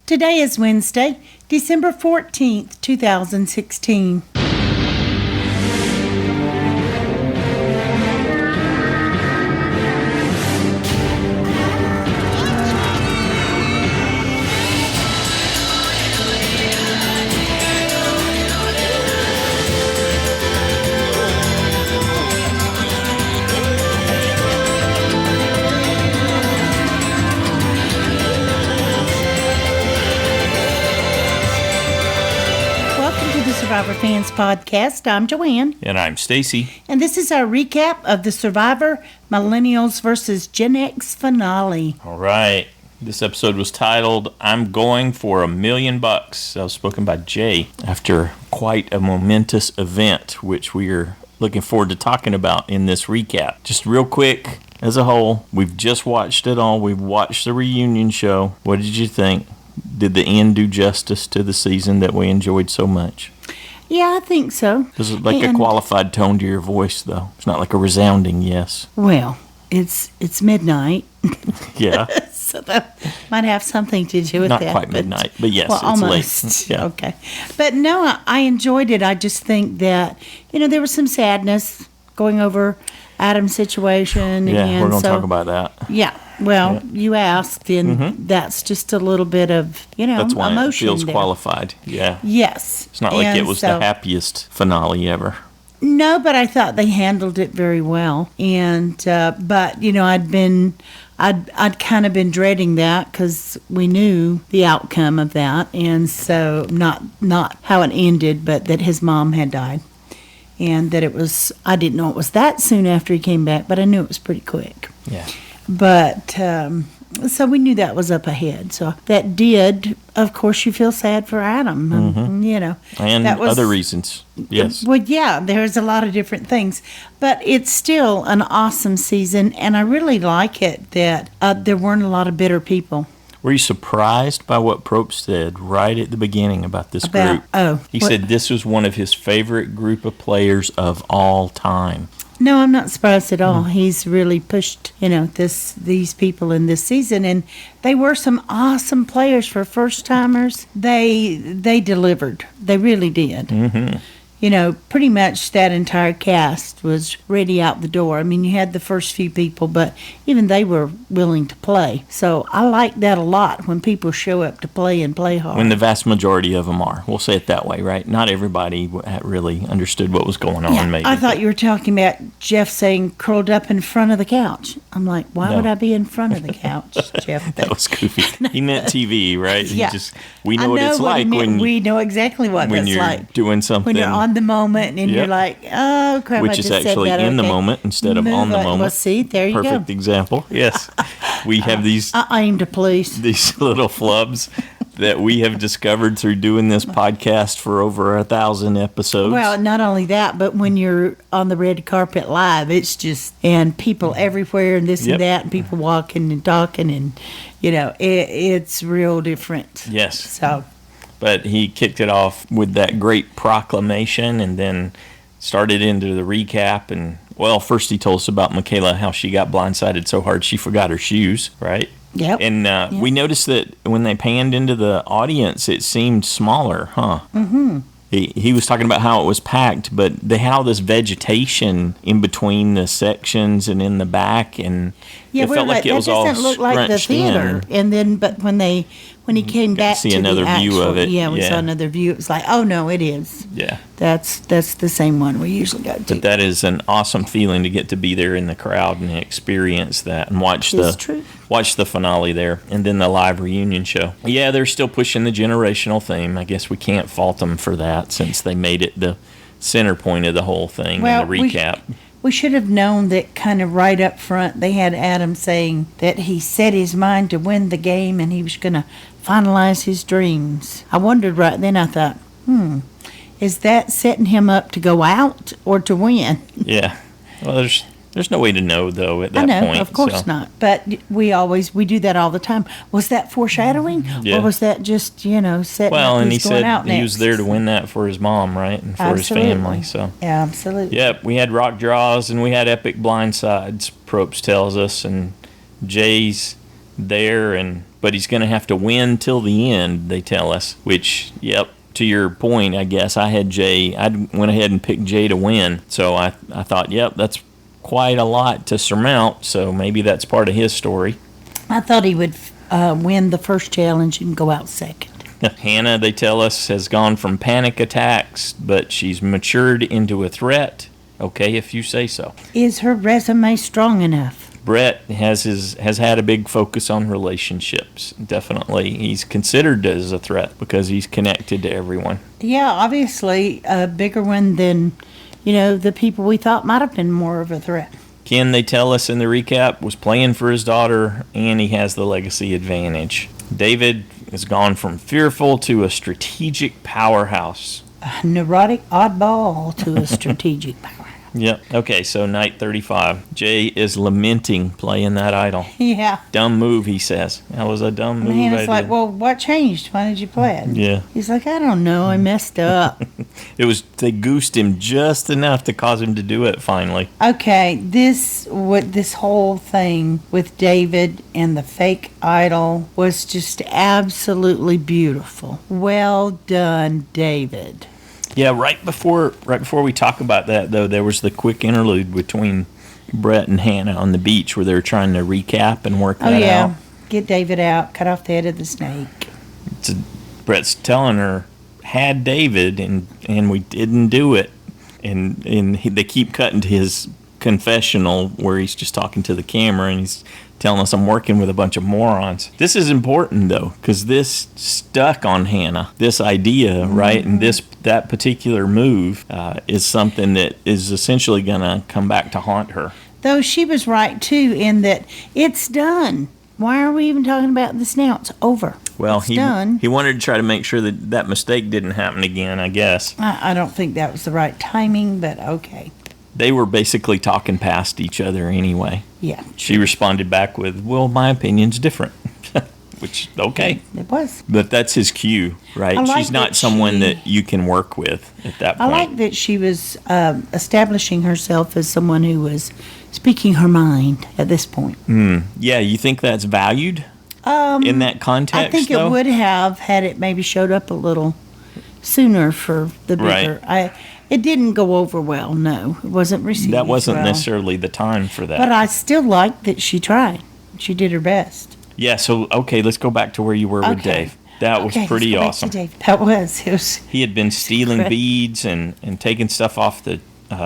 Today is Wednesday, December 14th, 2016. Survivor Fans Podcast. I'm Joanne. And I'm Stacy. And this is our recap of the Survivor Millennials versus Gen X finale. All right. This episode was titled, I'm Going for $1 Million. That was spoken by Jay after quite a momentous event, which we are looking forward to talking about in this recap. Just real quick, as a whole, we've just watched it all. We've watched the reunion show. What did you think? Did the end do justice to the season that we enjoyed so much? Yeah, I think so. This is like a qualified tone to your voice, though. It's not like a resounding yes. Well, it's midnight. Yeah. So that might have something to do with not that. Not quite midnight, but yes, well, it's almost. late. Yeah. Okay. But no, I enjoyed it. I just think that, there was some sadness going over Adam's situation. Yeah, and we're going to talk about that. Yeah. Well, you asked, and that's just a little bit of, That's why emotion it feels there. Qualified, yeah. Yes. It's not like it was the happiest finale ever. No, but I thought they handled it very well. And, but, I'd kind of been dreading that because we knew the outcome of that. And so not how it ended, but that his mom had died. And that I didn't know it was that soon after he came back, but I knew it was pretty quick. Yeah. But, so we knew that was up ahead. So that did, of course, you feel sad for Adam, And that was, other reasons, yes. Well, yeah, there's a lot of different things. But it's still an awesome season, and I really like it that there weren't a lot of bitter people. Were you surprised by what Probst said right at the beginning about this group? He said this was one of his favorite group of players of all time. No, I'm not surprised at all. He's really pushed, these people in this season, and they were some awesome players for first timers. They delivered. They really did. Mm-hmm. Pretty much that entire cast was ready out the door. I mean, you had the first few people, but even they were willing to play. So I like that a lot when people show up to play and play hard. When the vast majority of them are. We'll say it that way, right? Not everybody really understood what was going on, maybe. I thought you were talking about Jeff saying curled up in front of the couch. I'm like, why would I be in front of the couch, Jeff? That was goofy. He meant TV, right? Yeah. We know what it's like when we know exactly what when that's you're like. Doing something. When you're on the moment and you're like, oh crap, which is actually in the moment instead of on the moment. Well, see, there you go. Perfect example. Yes, we have these. I aim to please. These little flubs that we have discovered through doing this podcast for over 1,000 episodes. Well, not only that, but when you're on the red carpet live, it's just and people everywhere and this and that, and people walking and talking, and it's real different. Yes. So. But he kicked it off with that great proclamation and then started into the recap. And, well, first he told us about Michaela, how she got blindsided so hard she forgot her shoes, right? Yep. And we noticed that when they panned into the audience, it seemed smaller, huh? Mm-hmm. He was talking about how it was packed, but they had all this vegetation in between the sections and in the back, and it felt like it was all scrunched in. That doesn't look like the theater. And then, but when he came back to another the actual view of it, we saw another view. It was like, oh no, it is. Yeah, that's the same one we usually go to. But that is an awesome feeling to get to be there in the crowd and experience that and watch the finale there, and then the live reunion show. Yeah, they're still pushing the generational theme. I guess we can't fault them for that since they made it the center point of the whole thing in the recap. We should have known that kind of right up front. They had Adam saying that he set his mind to win the game and he was going to finalize his dreams. I wondered right then, I thought, is that setting him up to go out or to win? Yeah. Well, there's no way to know, though, at that point. Of course not. But we do that all the time. Was that foreshadowing? Yeah. Or was that just, setting up who's and he going out said next? he was there to win that for his mom, right? And for his family. So. Yeah, absolutely. Yep, we had rock draws and we had epic blindsides, Probst tells us, and Jay's there and but he's going to have to win till the end, they tell us, which, yep. To your point, I guess I had Jay. I went ahead and picked Jay to win. So I thought, yep, that's quite a lot to surmount. So maybe that's part of his story. I thought he would win the first challenge and go out second. Hannah, they tell us, has gone from panic attacks, but she's matured into a threat. Okay, if you say so. Is her resume strong enough? Brett has had a big focus on relationships. Definitely, he's considered as a threat because he's connected to everyone. Yeah, obviously a bigger one than, the people we thought might have been more of a threat. Ken, they tell us in the recap, was playing for his daughter, and he has the legacy advantage. David has gone from fearful to a strategic powerhouse. A neurotic oddball to a strategic powerhouse. Yep. Okay, so night 35. Jay is lamenting playing that idol. Yeah. Dumb move, he says. That was a dumb move. And Hannah's like, well, what changed? Why did you play it? Yeah. He's like, I don't know. I messed up. They goosed him just enough to cause him to do it finally. Okay, this whole thing with David and the fake idol was just absolutely beautiful. Well done, David. Yeah, right before we talk about that, though, there was the quick interlude between Brett and Hannah on the beach where they were trying to recap and work that out. Get David out, cut off the head of the snake. Brett's telling her, had David, and we didn't do it. And they keep cutting to his confessional where he's just talking to the camera and he's telling us, I'm working with a bunch of morons. This is important, though, because this stuck on Hannah, this idea, right? And that particular move is something that is essentially going to come back to haunt her. Though she was right, too, in that it's done. Why are we even talking about this now? It's over. Well, it's done. He wanted to try to make sure that mistake didn't happen again, I guess. I don't think that was the right timing, but okay. They were basically talking past each other anyway. Yeah. She responded back with, well, my opinion's different. Which, okay. It was. But that's his cue, right? Like she's not someone that you can work with at that point. I like that she was establishing herself as someone who was speaking her mind at this point. Yeah, you think that's valued in that context, I think though? It would have had it maybe showed up a little sooner for the bigger. Right. It didn't go over well, no. It wasn't received That wasn't well. necessarily the time for that. But I still like that she tried. She did her best. Yeah, so, okay, let's go back to where you were with Dave. That was pretty awesome. That was. He had been stealing beads and taking stuff off the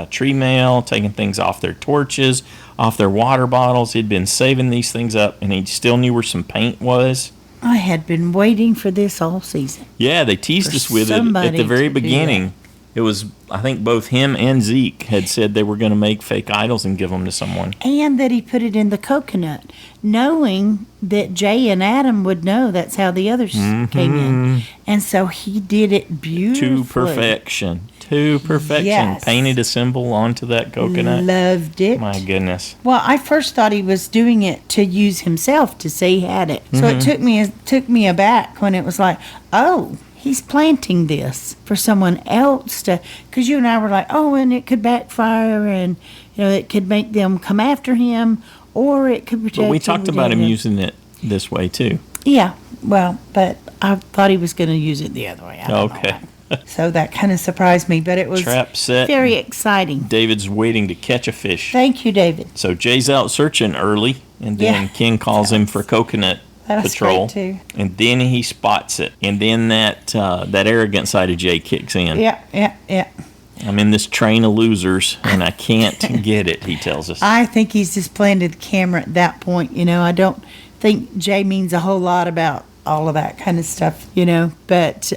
tree mail, taking things off their torches, off their water bottles. He'd been saving these things up, and he still knew where some paint was. I had been waiting for this all season. Yeah, they teased us with it at the very beginning. It was, I think both him and Zeke had said they were going to make fake idols and give them to someone. And that he put it in the coconut, knowing that Jay and Adam would know that's how the others came in. And so he did it beautifully. To perfection. Yes. Painted a symbol onto that coconut. Loved it. My goodness. Well, I first thought he was doing it to use himself to say he had it. So it took me aback when it was like, oh, he's planting this for someone else to, because you and I were like, oh, and it could backfire and, it could make them come after him or it could protect him. But we talked about him using it this way too. Yeah, well, but I thought he was going to use it the other way. I don't know why. So that kind of surprised me, but it was trap set. Very exciting. David's waiting to catch a fish. Thank you, David. So Jay's out searching early, and then Ken calls him for coconut patrol. Great too. And then he spots it, and then that arrogant side of Jay kicks in. Yeah. I'm in this train of losers, and I can't get it, he tells us. I think he's just playing to the camera at that point. I don't think Jay means a whole lot about all of that kind of stuff, but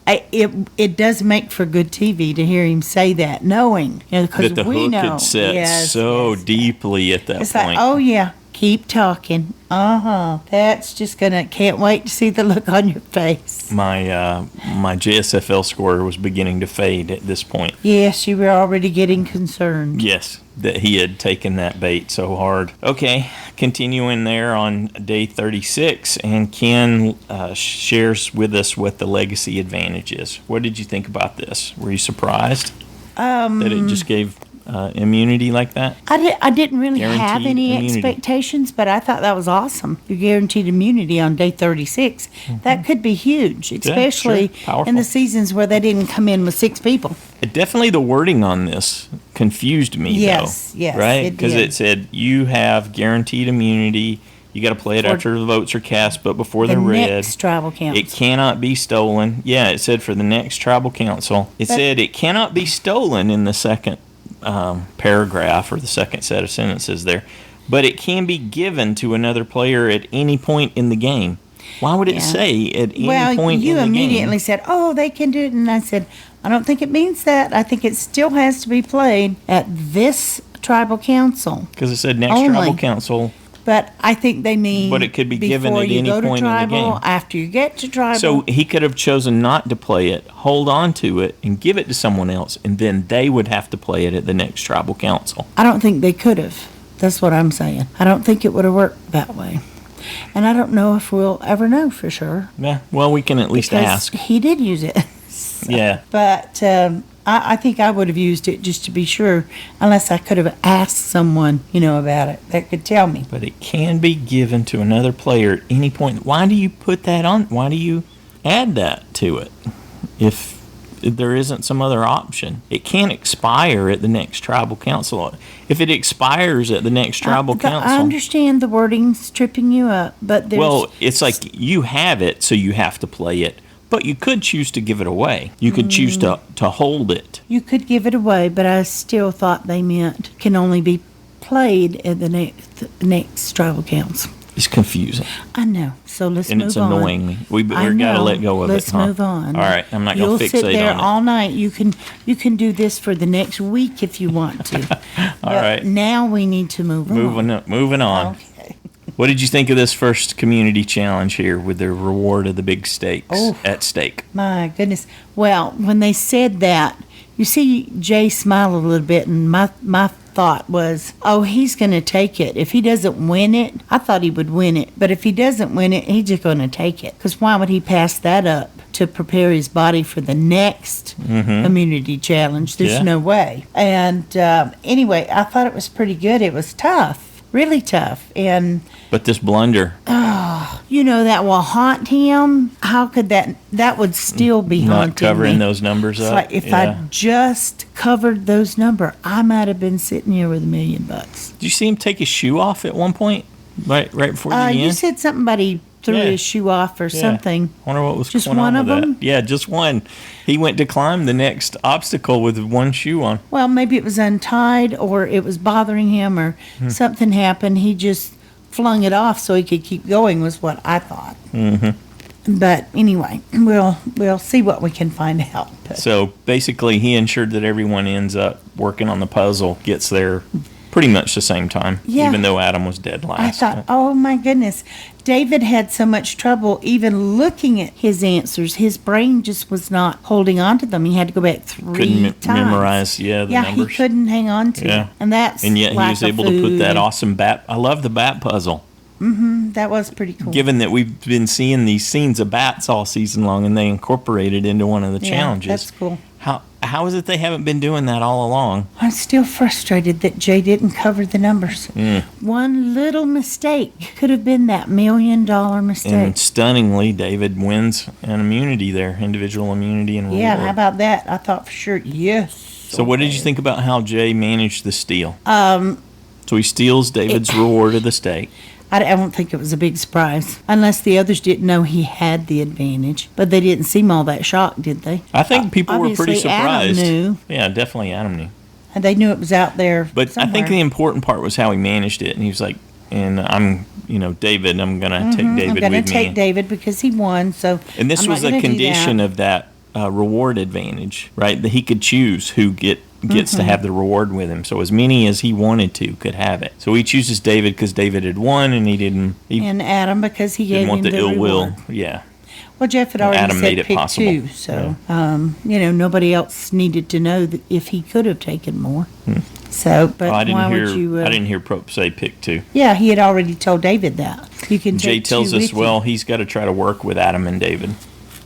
it does make for good TV to hear him say that, knowing, because that the we hook know had set deeply at that it's point. Like, oh yeah, keep talking. That's just can't wait to see the look on your face. My JSFL score was beginning to fade at this point. Yes, you were already getting concerned. Yes, that he had taken that bait so hard. Okay, continuing there on day 36, and Ken shares with us what the legacy advantage is. What did you think about this? Were you surprised that it just gave immunity like that? I didn't really have Guaranteed any immunity. expectations, but I thought that was awesome. You're guaranteed immunity on day 36. That could be huge, especially sure. Powerful. in the seasons where they didn't come in with 6 people. Definitely the wording on this confused me, Yes, though. yes, Right? it Because did. it said you have guaranteed immunity. You got to play it For after the votes are cast, but before The they're read. next tribal It council. cannot be stolen. Yeah, it said for the next tribal council. It But- said it cannot be stolen in the second paragraph or the second set of sentences there, but it can be given to another player at any point in the game. Why would it Yeah. say at any Well, point you in the immediately game? said, "Oh, they can do it," and I said, "I don't think it means that. I think it still has to be played at this tribal council." Because it said next Only. tribal council. But I think they mean But it could be given before at you any go to point in the tribal, game. after you get to tribal. So he could have chosen not to play it, hold on to it, and give it to someone else, and then they would have to play it at the next tribal council. I don't think they could have. That's what I'm saying. I don't think it would have worked that way. And I don't know if we'll ever know for sure. Yeah, well, we can at least Because ask. he did use it. So- Yeah. But I think I would have used it just to be sure, unless I could have asked someone, about it that could tell me. But it can be given to another player at any point. Why do you put that on? Why do you add that to it if there isn't some other option? It can't expire at the next tribal council. If it expires at the next tribal I council, understand the wording's tripping you up, but there's... well, it's like you have it, so you have to play it. But you could choose to give it away. You could choose to hold it. You could give it away, but I still thought they meant can only be played at the next tribal council. It's confusing. I know. So let's And move it's on. annoying me. We're I got to know. let go of Let's it. Huh? move on. All right. I'm not going You'll to sit fixate there on it. all night. You can do this for the next week if you want to. All But right. Now we need to move on. Moving on. Okay. What did you think of this first community challenge here with the reward of the big stakes Oh. at stake? My goodness. Well, when they said that, you see Jay smile a little bit, and my thought was, oh, he's going to take it. If he doesn't win it, I thought he would win it. But if he doesn't win it, he's just going to take it. Because why would he pass that up to prepare his body for the next community challenge? There's Yeah. no way. And anyway, I thought it was pretty good. It was tough, really tough. And But this blunder, that will haunt him. How could that would still be haunting not covering me. those numbers It's up. like if yeah. I just covered those number, I might have been sitting here with $1 million. Did you see him take his shoe off at one point? Right before the end? You said something about he threw Yeah. his shoe off or Yeah. something. Wonder what was Just going one on of with them? that. Yeah, just one. He went to climb the next obstacle with one shoe on. Well, maybe it was untied or it was bothering him or Hmm. something happened. He just flung it off so he could keep going was what I thought. Mm-hmm. But anyway, we'll see what we can find out. But So basically, he ensured that everyone ends up working on the puzzle, gets there pretty much the same time, Yeah. even though Adam was dead last. I thought, oh my goodness, David had so much trouble even looking at his answers. His brain just was not holding on to them. He had to go back three Couldn't times. memorize, the Yeah, numbers. he couldn't hang on to Yeah. it. And that's And yet he lack was of able to put food that and- awesome bat. I love the bat puzzle. That was pretty cool. Given that we've been seeing these scenes of bats all season long, and they incorporated into one of the Yeah, challenges. that's cool. How is it they haven't been doing that all along? I'm still frustrated that Jay didn't cover the numbers. One little mistake could have been that $1 million mistake. And stunningly, David wins an immunity there, individual immunity and reward. Yeah, how about that? I thought for sure, yes. So what did you think about how Jay managed the steal? So he steals David's reward of the stake. I don't think it was a big surprise, unless the others didn't know he had the advantage. But they didn't seem all that shocked, did they? I think people were pretty Obviously, Adam surprised. knew. Yeah, definitely Adam knew. And they knew it was out there But somewhere. I think the important part was how he managed it. And he was like, and I'm, David, I'm going to take David I'm going with to take me. David because he won. So And this I'm was not a gonna do condition that. of that reward advantage, right? That he could choose who gets Mm-hmm. to have the reward with him. So as many as he wanted to could have it. So he chooses David because David had won, and he didn't. He And Adam because he didn't gave want him the the ill will. reward. Yeah. Well, Jeff had already Adam said made it pick possible. 2, so nobody else needed to know that if he could have taken more. So, but I didn't why hear. would you? I didn't hear Probst say pick 2. Yeah, he had already told David that you can. Jay take tells 2 us, with you. well, he's got to try to work with Adam and David.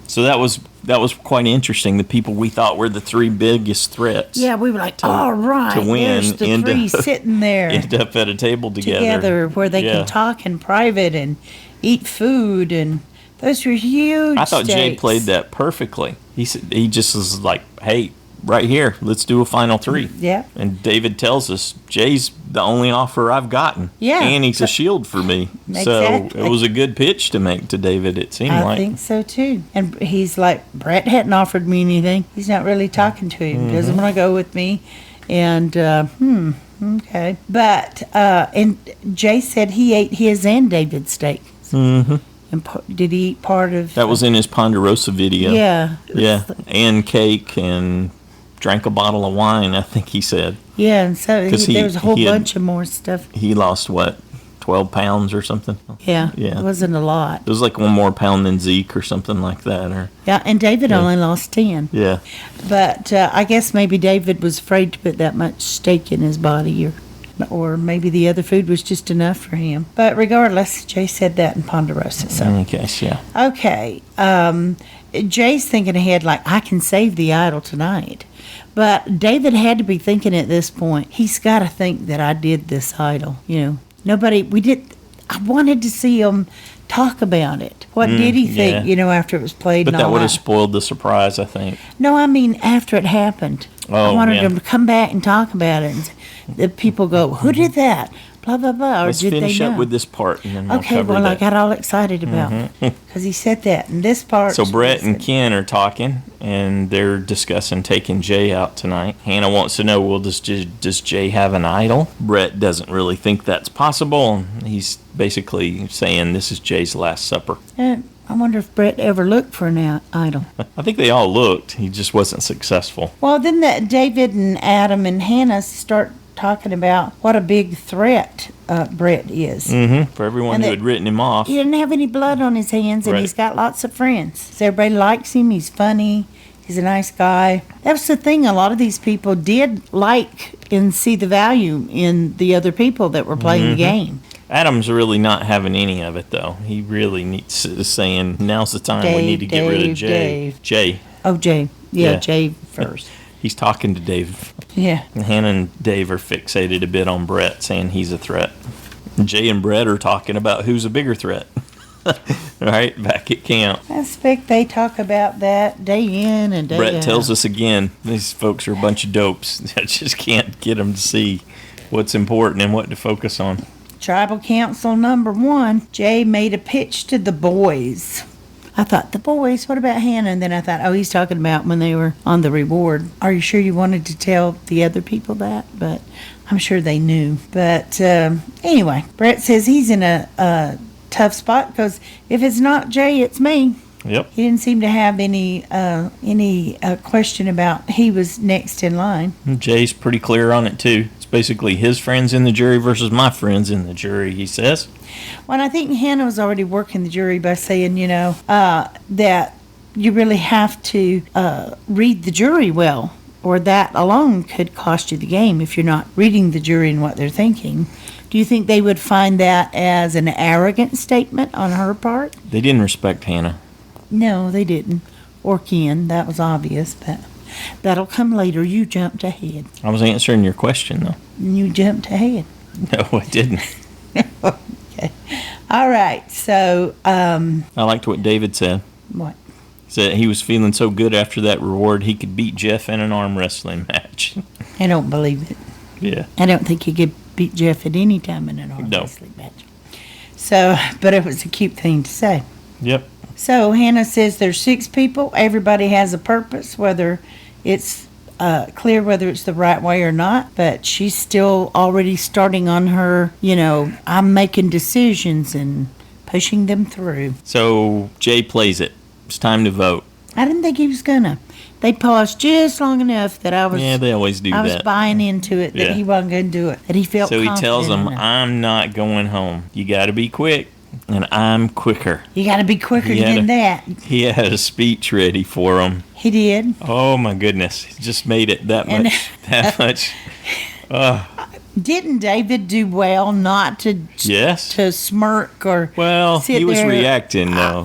So that was quite interesting. The people we thought were the three biggest threats. Yeah, we were like, all right, to win, there's the three sitting there. End up at a table together. Where they can talk in private and eat food, and those were huge I thought Jay stakes. played that perfectly. He just was like, hey, right here, let's do a final three. Yeah. And David tells us, Jay's the only offer I've gotten. Yeah. And he's a shield for me. Exactly. So it was a good pitch to make to David, it seemed like. I think so too. And he's like, Brett hadn't offered me anything. He's not really talking to him. Doesn't want to go with me. And, okay. But, and Jay said he ate his and David's steak. Mm-hmm. And did he eat part of... That was in his Ponderosa video. Yeah. Yeah. And cake and drank a bottle of wine, I think he said. Yeah, and so there was a whole bunch of more stuff. He lost, what, 12 pounds or something? Yeah. Yeah. It wasn't a lot. It was like one more pound than Zeke or something like that. Yeah, and David only lost 10. Yeah. But I guess maybe David was afraid to put that much steak in his body, or maybe the other food was just enough for him. But regardless, Jay said that in Ponderosa. So. In case, yeah. Okay. Jay's thinking ahead like, I can save the idol tonight. But David had to be thinking at this point, he's got to think that I did this idol. I wanted to see him talk about it. What did he think, after it was played? But and that all would have spoiled the surprise, I think. No, I mean after it happened. I wanted him to come back and talk about it. And the people go, who did that? Blah, blah, blah. Or Let's did finish they know? up with this part, and then we'll Okay, cover well, that. I got all excited about it because he said that. And this part. So Brett and Ken are talking, and they're discussing taking Jay out tonight. Hannah wants to know, well, does Jay have an idol? Brett doesn't really think that's possible. He's basically saying this is Jay's last supper. I wonder if Brett ever looked for an idol. I think they all looked. He just wasn't successful. Well, then David and Adam and Hannah start talking about what a big threat Brett is. Mm-hmm. For everyone who had written him off. He didn't have any blood on his hands, and he's got lots of friends. So everybody likes him. He's funny. He's a nice guy. That was the thing. A lot of these people did like and see the value in the other people that were playing the game. Adam's really not having any of it, though. He really is saying, now's the time we need to get rid of Jay. Jay. Oh, Jay. Yeah, Jay first. He's talking to Dave. Yeah. And Hannah and Dave are fixated a bit on Brett, saying he's a threat. And Jay and Brett are talking about who's a bigger threat. Right, back at camp. I expect they talk about that day in and day out. Brett tells us again, these folks are a bunch of dopes. I just can't get them to see what's important and what to focus on. Tribal Council number 1, Jay made a pitch to the boys. I thought, the boys, what about Hannah? And then I thought, he's talking about when they were on the reward. Are you sure you wanted to tell the other people that? But I'm sure they knew. But anyway, Brett says he's in a tough spot because if it's not Jay, it's me. Yep. He didn't seem to have any question about he was next in line. Jay's pretty clear on it, too. It's basically his friends in the jury versus my friends in the jury, he says. Well, and I think Hannah was already working the jury by saying, that you really have to read the jury well, or that alone could cost you the game if you're not reading the jury and what they're thinking. Do you think they would find that as an arrogant statement on her part? They didn't respect Hannah. No, they didn't. Or Ken, that was obvious, but that'll come later. You jumped ahead. I was answering your question, though. You jumped ahead. No, I didn't. Okay. All right, so... I liked what David said. What? He said he was feeling so good after that reward, he could beat Jeff in an arm wrestling match. I don't believe it. Yeah. I don't think you could beat Jeff at any time in an arm wrestling match. So, but it was a cute thing to say. Yep. So Hannah says there's 6 people. Everybody has a purpose, whether it's clear whether it's the right way or not. But she's still already starting on her, I'm making decisions and pushing them through. So Jay plays it. It's time to vote. I didn't think he was gonna. They paused just long enough that I was. Yeah, they always do that. I was buying into it that he wasn't going to do it. That he felt. So he tells them, enough. "I'm not going home. You got to be quick, and I'm quicker." You got to be quicker than that. He had a speech ready for them. He did. Oh my goodness! He just made it that much. Didn't David do well not to Yes. to smirk or Well, sit he was there? reacting, though.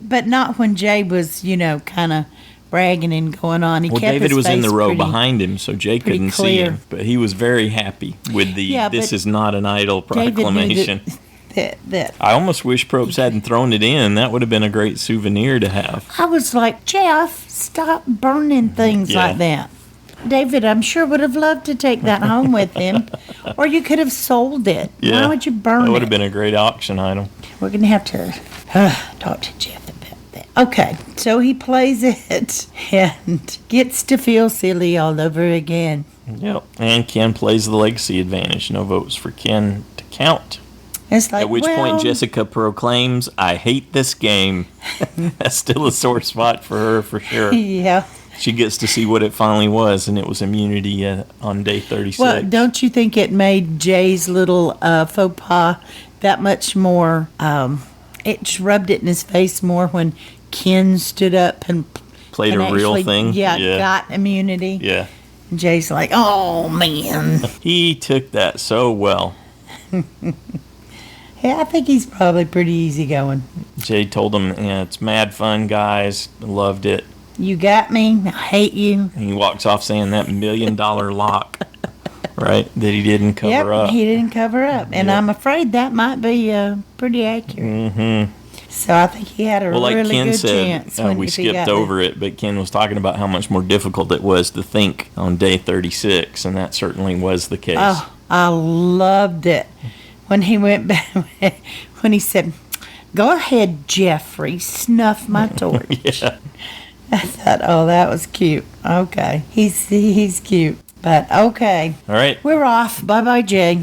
But not when Jay was, kind of bragging and going on. He Well, kept David his was in face the row pretty- behind him, so Jay pretty couldn't see clear. him. But he was very happy with the Yeah, "this but is not an idol" David knew proclamation. that I almost wish Probst hadn't thrown it in. That would have been a great souvenir to have. I was like, Jeff, stop burning things Yeah. like that. David, I'm sure would have loved to take that home with him, or you could have sold it. Yeah. Why would you burn That would it? have been a great auction item. We're going to have to talk to Jeff about that. Okay, so he plays it and gets to feel silly all over again. Yep. And Ken plays the legacy advantage. No votes for Ken to count. It's like, At which well, point Jessica proclaims, "I hate this game." That's still a sore spot for her, for sure. Yeah. She gets to see what it finally was, and it was immunity on day 36. Well, don't you think it made Jay's little faux pas that much more? It just rubbed it in his face more when Ken stood up and Played and a real actually, thing. Yeah, got immunity. Yeah. And Jay's like, oh man. He took that so well. Yeah, I think he's probably pretty easygoing. Jay told him, "It's mad fun, guys. Loved it." You got me. I hate you. And he walks off saying that $1 million lock, right, that he didn't cover up. He didn't cover up, and Yep. I'm afraid that might be pretty accurate. Mm-hmm. So I think he had a Well, like really Ken good said, chance when we if he skipped got over it, but Ken was talking about how much more difficult it was to think on day 36, and that certainly was the case. Oh, I loved it when he went back. When he said, "Go ahead, Jeffrey, snuff my torch." Yeah. I thought, oh, that was cute. Okay, he's cute, but okay, All right. we're off. Bye bye, Jay.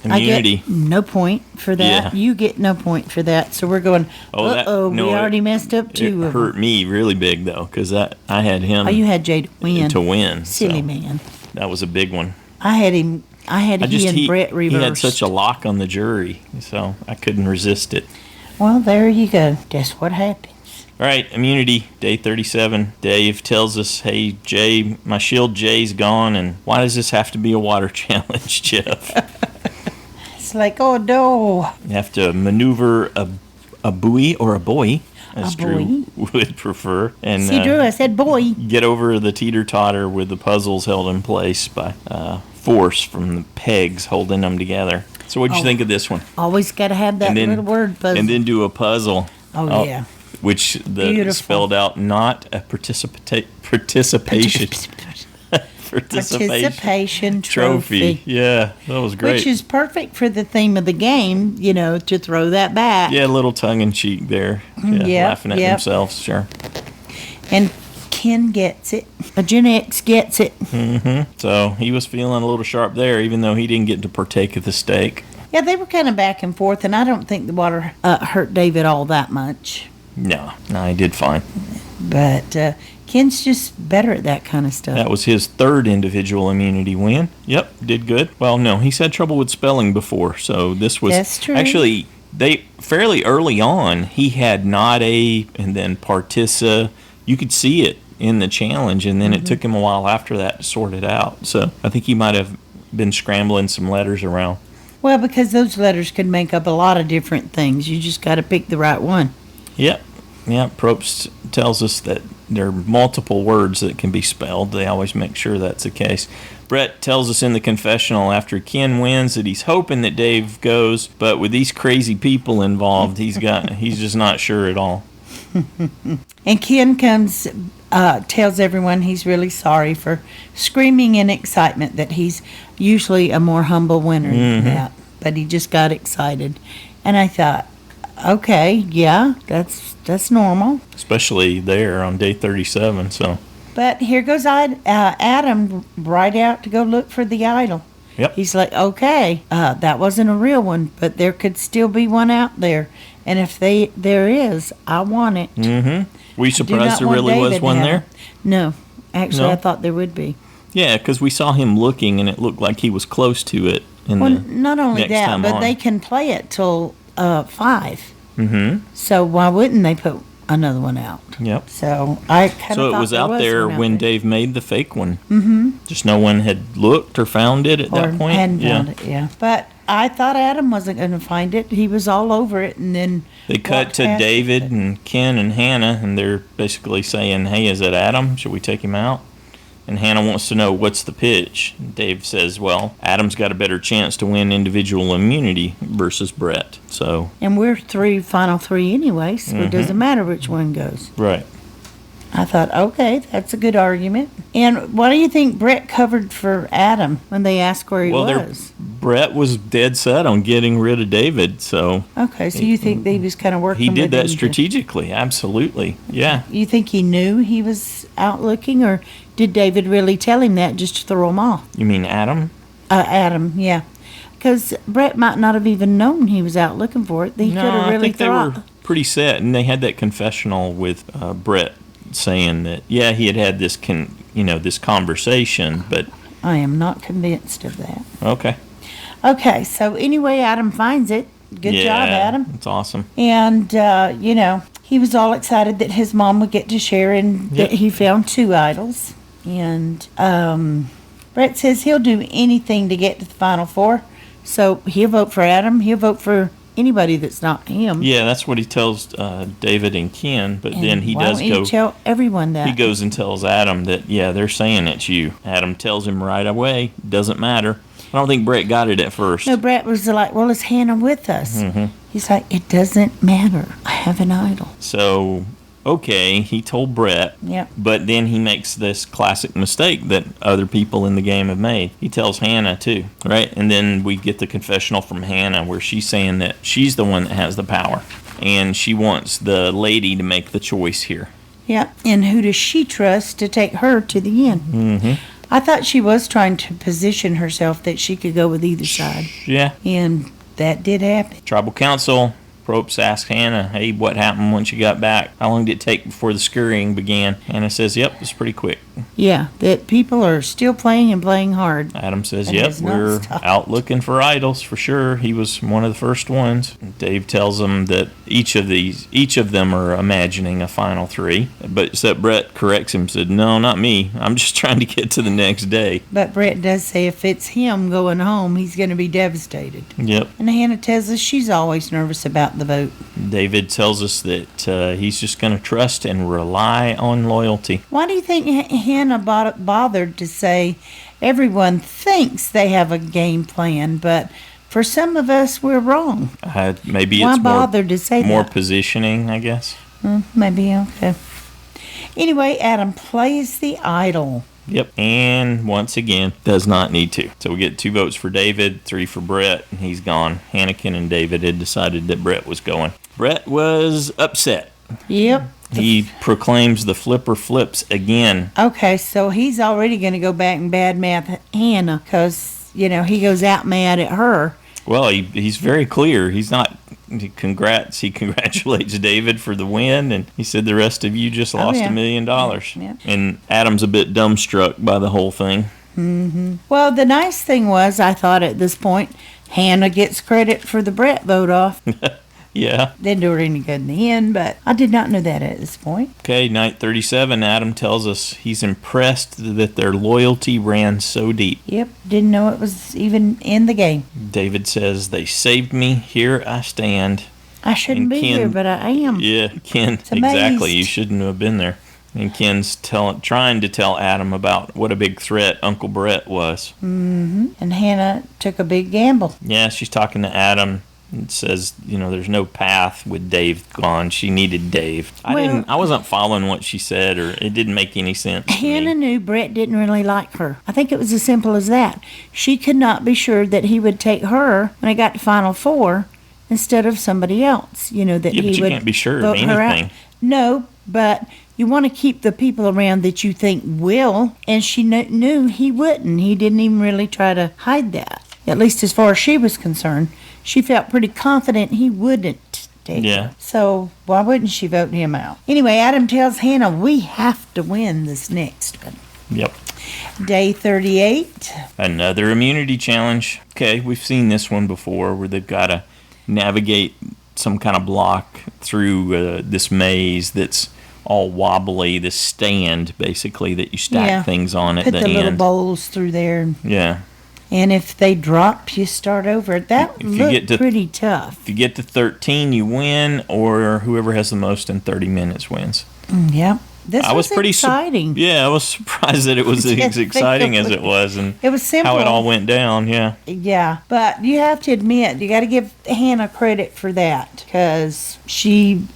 Immunity. I get no point for that. Yeah. You get no point for that. So we're going. We already messed up It two of them. hurt me really big, though, because I had him Oh, you had Jay to win. to win. Silly so man. That was a big one. I had him. He and Brett he reversed. had such a lock on the jury, so I couldn't resist it. Well, there you go. Guess what happened? All right, immunity, day 37. Dave tells us, "Hey, Jay, my shield Jay's gone, and why does this have to be a water challenge, Jeff? It's like, oh no. You have to maneuver a buoy or a buoy, as A Drew would prefer, and See, Drew, I said boy. get over the teeter-totter with the puzzles held in place by force from the pegs holding them together." So what'd you think of this one? Always got to have that little word puzzle. And then do a puzzle. Oh, yeah. Which Beautiful. spelled out not a participation Participation trophy. Yeah, that was great. Which is perfect for the theme of the game, to throw that back. Yeah, a little tongue in cheek there. Yeah, Yep, laughing at yep. themselves, sure. And Ken gets it. A Gen X gets it. So he was feeling a little sharp there, even though he didn't get to partake of the steak. Yeah, they were kind of back and forth, and I don't think the water hurt David all that much. No, he did fine. But Ken's just better at that kind of stuff. That was his third individual immunity win. Yep, did good. Well, no, he's had trouble with spelling before, so this was That's true. Actually, they fairly early on he had not a and then partissa. You could see it in the challenge, and then it took him a while after that to sort it out. So I think he might have been scrambling some letters around. Well, because those letters could make up a lot of different things. You just got to pick the right one. Yep. Yeah, Probst tells us that there are multiple words that can be spelled. They always make sure that's the case. Brett tells us in the confessional after Ken wins that he's hoping that Dave goes, but with these crazy people involved, he's just not sure at all. And Ken comes, tells everyone he's really sorry for screaming in excitement, that he's usually a more humble winner than that. But he just got excited. And I thought, okay, yeah, that's normal. Especially there on day 37, so. But here goes Adam right out to go look for the idol. Yep. He's like, okay, that wasn't a real one, but there could still be one out there. And if there is, I want it. Were you Do surprised not there want really was David one to there? have it. No. Actually, No? I thought there would be. Yeah, because we saw him looking, and it looked like he was close to it. Well, not only next that, time but on. they can play it till 5. So why wouldn't they put another one out. Yep. So I kind of So it was out there when Dave made the fake one. Mm-hmm. Just no one had looked or found it at that point. Hadn't found it, yeah. But I thought Adam wasn't going to find it. He was all over it, and then They cut walked to past David it. and Ken and Hannah, and they're basically saying, "Hey, is it Adam? Should we take him out?" And Hannah wants to know what's the pitch. Dave says, "Well, Adam's got a better chance to win individual immunity versus Brett." So And we're final three anyway, so it doesn't matter which one goes. right. I thought, okay, that's a good argument. And what do you think Brett covered for Adam when they asked where he was? Brett was dead set on getting rid of David, so Okay, so you think that he was kind of working he with did that him to- strategically. Absolutely, yeah. You think he knew he was out looking, or did David really tell him that just to throw him off? You mean Adam? Adam, yeah. Because Brett might not have even known he was out looking for it. He could have I really think they were pretty set, and they had that confessional with Brett saying that he had this this conversation, but I am not convinced of that. okay. Okay, so anyway, Adam finds it. Good job, Adam. It's awesome. And, he was all excited that his mom would get to share and that he found 2 idols. And Brett says he'll do anything to get to the Final Four. So he'll vote for Adam. He'll vote for anybody that's not him. Yeah, that's what he tells David and Ken, but And then he why does don't go. you tell everyone that? He goes and tells Adam that, they're saying it's you. Adam tells him right away, doesn't matter. I don't think Brett got it at first. No, Brett was like, well, is Hannah with us? Mm-hmm. He's like, it doesn't matter. I have an idol. So, okay, he told Brett, Yep. but then he makes this classic mistake that other people in the game have made. He tells Hannah, too, right? And then we get the confessional from Hannah where she's saying that she's the one that has the power, and she wants the lady to make the choice here. Yep. And who does she trust to take her to the end? Mm-hmm. I thought she was trying to position herself that she could go with either side. Yeah. And that did happen. Tribal Council, Probst asked Hannah, hey, what happened once you got back? How long did it take before the scurrying began? Hannah says, yep, it was pretty quick. Yeah, that people are still playing and playing hard. Adam says, It yep, has not we're stopped. out looking for idols for sure. He was one of the first ones. Dave tells them that each of them are imagining a final 3. But except Brett corrects him, said, no, not me. I'm just trying to get to the next day. But Brett does say if it's him going home, he's going to be devastated. Yep. And Hannah tells us she's always nervous about the vote. David tells us that he's just going to trust and rely on loyalty. Why do you think Hannah bothered to say everyone thinks they have a game plan, but for some of us, we're wrong? Maybe Why it's bother to say more that? positioning, I guess. Maybe, okay. Anyway, Adam plays the idol. Yep. And once again, does not need to. So we get 2 votes for David, 3 for Brett, and he's gone. Hannikin and David had decided that Brett was going. Brett was upset. Yep. He proclaims the flipper flips again. Okay, so he's already going to go back and badmouth Hannah because, he goes out mad at her. Well, he's very clear. He congratulates David for the win, and he said the rest of you just lost $1 million. Yeah. And Adam's a bit dumbstruck by the whole thing. Mm-hmm. Well, the nice thing was, I thought at this point, Hannah gets credit for the Brett vote off. Yeah. Didn't do her any good in the end, but I did not know that at this point. Okay, night 37, Adam tells us he's impressed that their loyalty ran so deep. Yep, didn't know it was even in the game. David says, they saved me, here I stand. I shouldn't And be Ken- here, but I am. Yeah, Ken, It's amazed. exactly, you shouldn't have been there. And Ken's trying to tell Adam about what a big threat Uncle Brett was. Mm-hmm. And Hannah took a big gamble. Yeah, she's talking to Adam. It says, there's no path with Dave gone. She needed Dave. I wasn't following what she said, or it didn't make any sense to Hannah me. knew Brett didn't really like her. I think it was as simple as that. She could not be sure that he would take her when it got to Final Four instead of somebody else. That Yeah, but he you would can't be sure of vote her out. anything. No, but you want to keep the people around that you think will, and she knew he wouldn't. He didn't even really try to hide that. At least as far as she was concerned. She felt pretty confident he wouldn't take Yeah. her. So why wouldn't she vote him out? Anyway, Adam tells Hannah, we have to win this next one. Yep. Day 38. Another immunity challenge. Okay, we've seen this one before where they've got to navigate some kind of block through this maze that's all wobbly, this stand basically that you stack things on at Put the the little end. bowls through there. Yeah. And if they drop, you start over. That looked pretty tough. If you get to 13, you win, or whoever has the most in 30 minutes wins. Yeah. This was pretty exciting. I was surprised that it was as exciting as it was, and it was simple. How it all went down. Yeah. Yeah, but you have to admit, you got to give Hannah credit for that, because she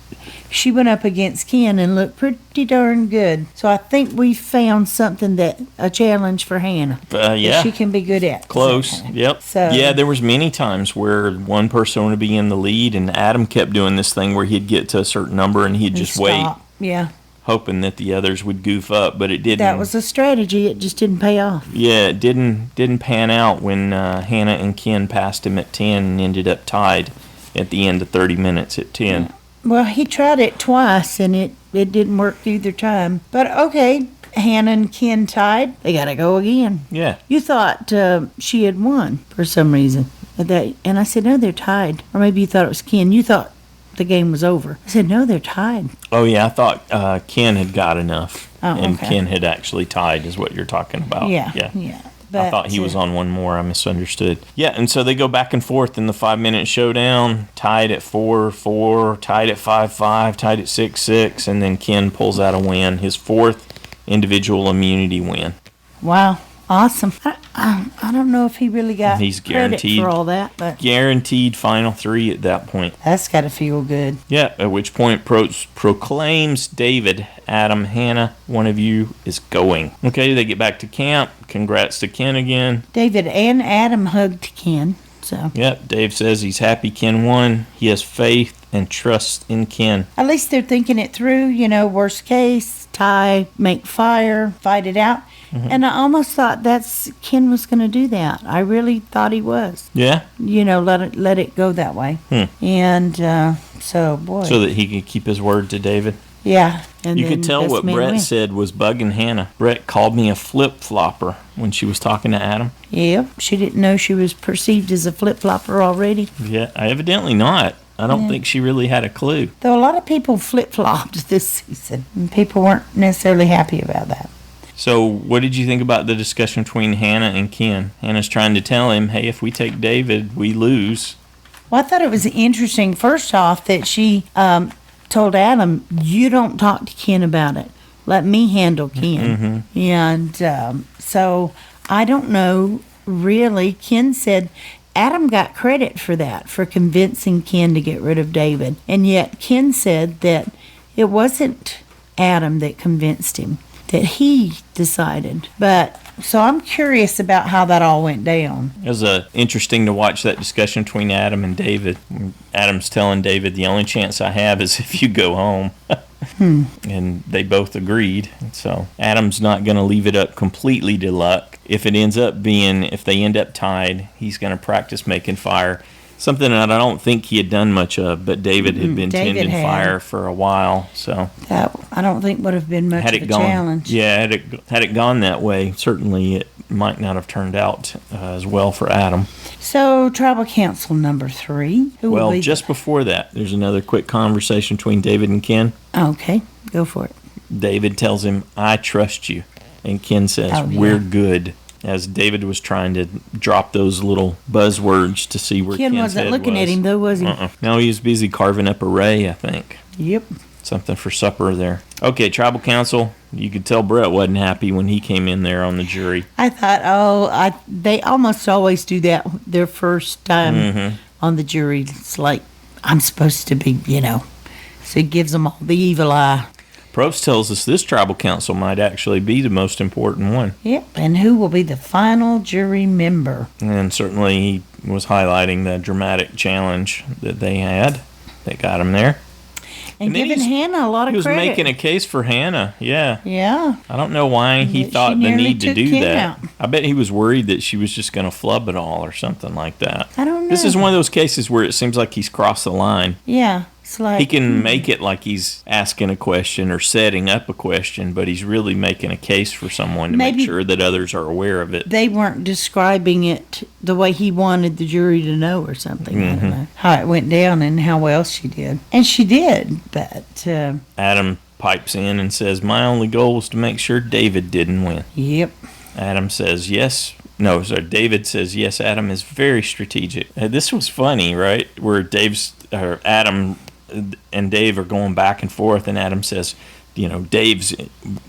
went up against Ken and looked pretty darn good. So I think we found something a challenge for Hannah. Yeah. She can be good at. Close. Yep. So yeah, there was many times where one person would be in the lead, and Adam kept doing this thing where he'd get to a certain number and he'd just wait. Yeah. Hoping that the others would goof up, but it didn't. That was a strategy. It just didn't pay off. Yeah, it didn't pan out when Hannah and Ken passed him at 10 and ended up tied at the end of 30 minutes at 10. Yeah. Well, he tried it twice, and it didn't work either time. But okay, Hannah and Ken tied. They got to go again. Yeah. You thought she had won for some reason. And I said, no, they're tied. Or maybe you thought it was Ken. You thought the game was over. I said, no, they're tied. Oh, yeah, I thought Ken had got enough. And okay. Ken had actually tied is what you're talking about. Yeah. But, I thought he was on one more. I misunderstood. Yeah, and so they go back and forth in the 5-minute showdown, tied at 4-4, tied at 5-5, tied at 6-6, and then Ken pulls out a win, his 4th individual immunity win. Wow. Awesome. I don't know if he really got He's credit for all that, but guaranteed final 3 at that point. That's got to feel good. Yeah, at which point Probst proclaims David, Adam, Hannah, one of you is going. Okay, they get back to camp. Congrats to Ken again. David and Adam hugged Ken. So. Yep, Dave says he's happy Ken won. He has faith and trust in Ken. At least they're thinking it through, worst case, tie, make fire, fight it out. Mm-hmm. And I almost thought Ken was going to do that. I really thought he was. Yeah? Let it go that way. And so, boy. So that he could keep his word to David? Yeah. And you could tell what Brett said was bugging Hannah. Brett called me a flip-flopper when she was talking to Adam. Yep. She didn't know she was perceived as a flip-flopper already. Yeah, evidently not. I don't think she really had a clue. Though a lot of people flip-flopped this season, and people weren't necessarily happy about that. So what did you think about the discussion between Hannah and Ken? Hannah's trying to tell him, hey, if we take David, we lose. Well, I thought it was interesting, first off, that she told Adam, you don't talk to Ken about it. Let me handle Ken. Mm-hmm. And so I don't know, really. Ken said Adam got credit for that, for convincing Ken to get rid of David. And yet Ken said that it wasn't Adam that convinced him, that he decided. But so I'm curious about how that all went down. It was interesting to watch that discussion between Adam and David. Adam's telling David, the only chance I have is if you go home. And they both agreed. So Adam's not going to leave it up completely to luck. If they end up tied, he's going to practice making fire. Something that I don't think he had done much of, but David had been tending fire for a while. So that I don't think would have been much of a challenge. Yeah, had it gone that way, certainly it might not have turned out as well for Adam. So Tribal Council number 3. Well, just before that, there's another quick conversation between David and Ken. Okay, go for it. David tells him, I trust you. And Ken says, we're good. As David was trying to drop those little buzzwords to see where Ken's Ken wasn't looking at him, though, was he? No, he was busy carving up a ray, I think. Yep. Something for supper there. Okay, Tribal Council. You could tell Brett wasn't happy when he came in there on the jury. I thought, they almost always do that their first time on the jury. It's like, I'm supposed to be, So it gives them all the evil eye. Probst tells us this Tribal Council might actually be the most important one. Yep, and who will be the final jury member? And certainly he was highlighting the dramatic challenge that they had that got him there. And giving Hannah a lot of credit. He was making a case for Hannah, yeah. Yeah. I don't know why he thought the need to do that. I bet he was worried that she was just going to flub it all or something like that. I don't know. This is one of those cases where it seems like he's crossed the line. Yeah. It's like He can make it like he's asking a question or setting up a question, but he's really making a case for someone to make Maybe sure that others are aware of it. they weren't describing it the way he wanted the jury to know or something. I don't know how it went down and how well she did. And she did, but Adam pipes in and says, "My only goal was to make sure David didn't win." yep. Adam says, "Yes." No, sorry. David says, "Yes, Adam is very strategic." This was funny, right? Where Adam and Dave are going back and forth, and Adam says, Dave's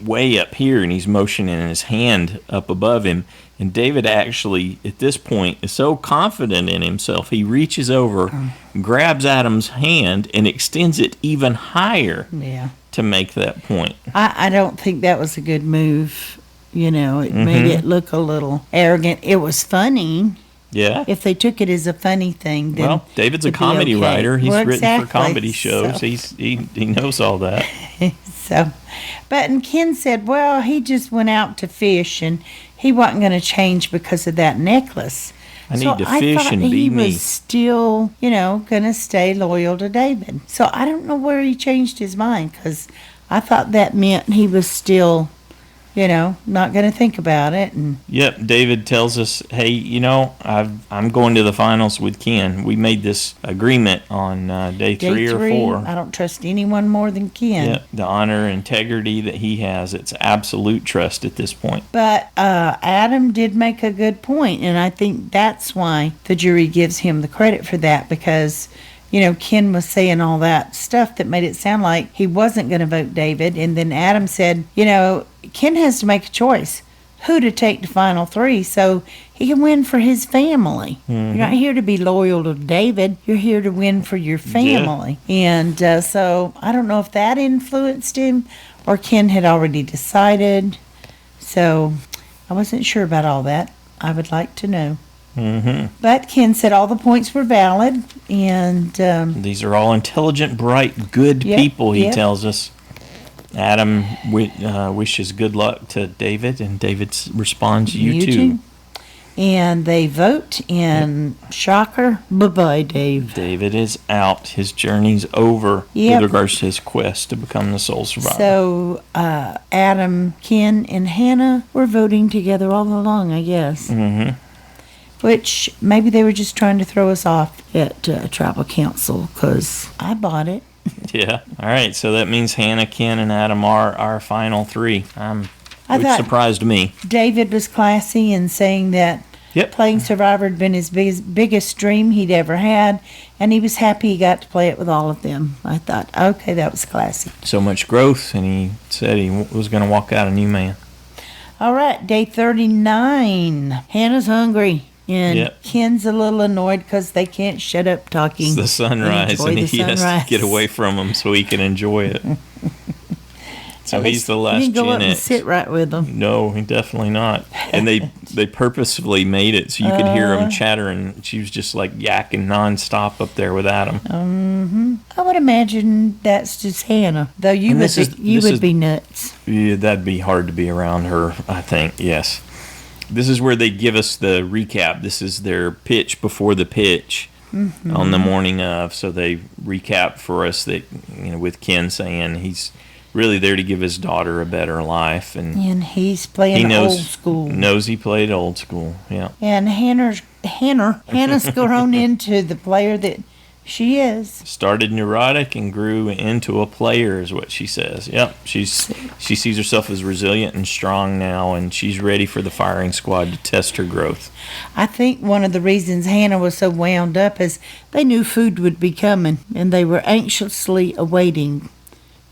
way up here, and he's motioning his hand up above him. And David actually, at this point, is so confident in himself, he reaches over, grabs Adam's hand, and extends it even higher Yeah. to make that point. I don't think that was a good move. It made it look a little arrogant. It was funny. Yeah. If they took it as a funny thing, then Well, David's a it'd be comedy okay. writer. He's Well, written for exactly. comedy shows. So- He knows all that. And Ken said, well, he just went out to fish and he wasn't going to change because of that necklace. I need to fish thought and be he me. was still, going to stay loyal to David. So I don't know where he changed his mind, because I thought that meant he was still, not going to think about it. And Yep, David tells us, "Hey, I'm going to the finals with Ken. We made this agreement on day day 3 or three, 4. I don't trust anyone more than Ken. Yep, the honor and integrity that he has, it's absolute trust at this point." But Adam did make a good point, and I think that's why the jury gives him the credit for that, because, Ken was saying all that stuff that made it sound like he wasn't going to vote David, and then Adam said, Ken has to make a choice who to take to final 3 so he can win for his family. You're not here to be loyal to David. You're here to win for your family. And so I don't know if that influenced him or Ken had already decided. So I wasn't sure about all that. I would like to know. But Ken said all the points were valid, and These are all intelligent, bright, good Yep, people, he yep. tells us. Adam wishes good luck to David, and David responds, you too. And they vote, and shocker, bye-bye, Dave. David is out. His journey's over Yep. with regards to his quest to become the sole survivor. So Adam, Ken, and Hannah were voting together all along, I guess. Which maybe they were just trying to throw us off at tribal council, because I bought it. Yeah. All right. So that means Hannah, Ken, and Adam are our final 3. I Which thought surprised me. David was classy in saying that Yep. playing Survivor had been his biggest dream he'd ever had, and he was happy he got to play it with all of them. I thought, okay, that was classy. So much growth, and he said he was going to walk out a new man. All right, day 39. Hannah's hungry, and Yep. Ken's a little annoyed because they can't shut up talking. It's the sunrise, enjoy and the he has to sunrise. get away from him so he can enjoy it. So he's the last He didn't go up Gen and X. sit right with them. No, he definitely not. And they purposefully made it so you could hear him chattering. She was just like yakking nonstop up there with Adam. I would imagine that's just Hannah, though you And would this be, is- be nuts. Yeah, that'd be hard to be around her, I think, yes. This is where they give us the recap. This is their pitch before the pitch on the morning of. So they recap for us that, with Ken saying he's really there to give his daughter a better life. And And he's he playing knows, old school. knows he played old school, yeah. And Hannah's grown into the player that she is. Started neurotic and grew into a player is what she says. Yep, she sees herself as resilient and strong now, and she's ready for the firing squad to test her growth. I think one of the reasons Hannah was so wound up is they knew food would be coming, and they were anxiously awaiting,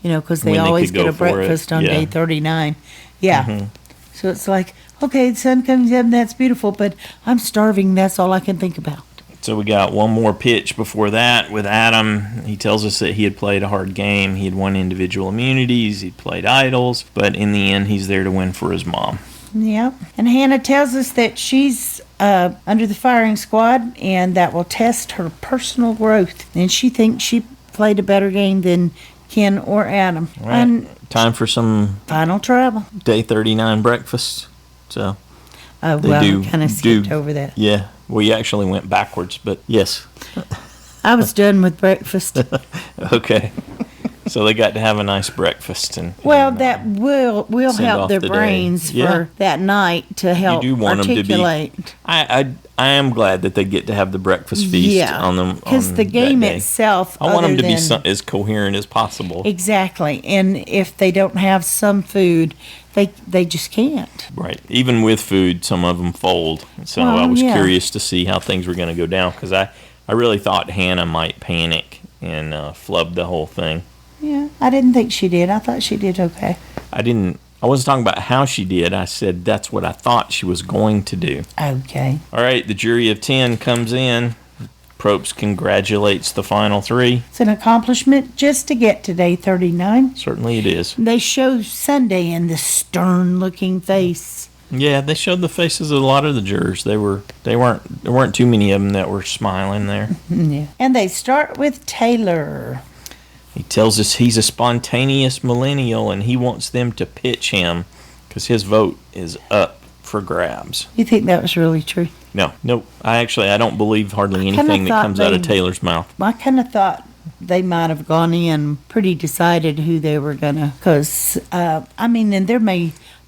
because they When they always could go get a for it, breakfast on yeah. day 39. Yeah. So it's like, okay, the sun comes up, and that's beautiful, but I'm starving. That's all I can think about. So we got one more pitch before that with Adam. He tells us that he had played a hard game. He had won individual immunities. He'd played idols. But in the end, he's there to win for his mom. Yeah. And Hannah tells us that she's under the firing squad, and that will test her personal growth. And she thinks she played a better game than Ken or Adam. All right. And Time for some final travel. day 39 breakfast. So, Oh, They well, do- I kind of skipped do- over that. yeah, we actually went backwards, but yes. I was done with breakfast. Okay. So they got to have a nice breakfast and Well, that will send help off their the day. brains Yeah. for that night to help do want 'em to be- articulate. I am glad that they get to have the breakfast feast on them because the game itself. I want them other to be than- as coherent as possible. Exactly, and if they don't have some food, they just can't. Right. Even with food, some of them fold. So Well, I was yeah. curious to see how things were going to go down because I really thought Hannah might panic and flub the whole thing. Yeah, I didn't think she did. I thought she did okay. I wasn't talking about how she did. I said that's what I thought she was going to do. Okay. All right, the jury of 10 comes in. Probst congratulates the final 3. It's an accomplishment just to get to day 39. Certainly it is. They show Sunday in this stern-looking face. Yeah, they showed the faces of a lot of the jurors. There weren't too many of them that were smiling there. Yeah. And they start with Taylor. He tells us he's a spontaneous millennial and he wants them to pitch him because his vote is up for grabs. You think that was really true? No. I don't believe hardly kinda anything that thought comes out of they- Taylor's mouth. I kind of thought they might have gone in pretty decided who they were gonna. Because and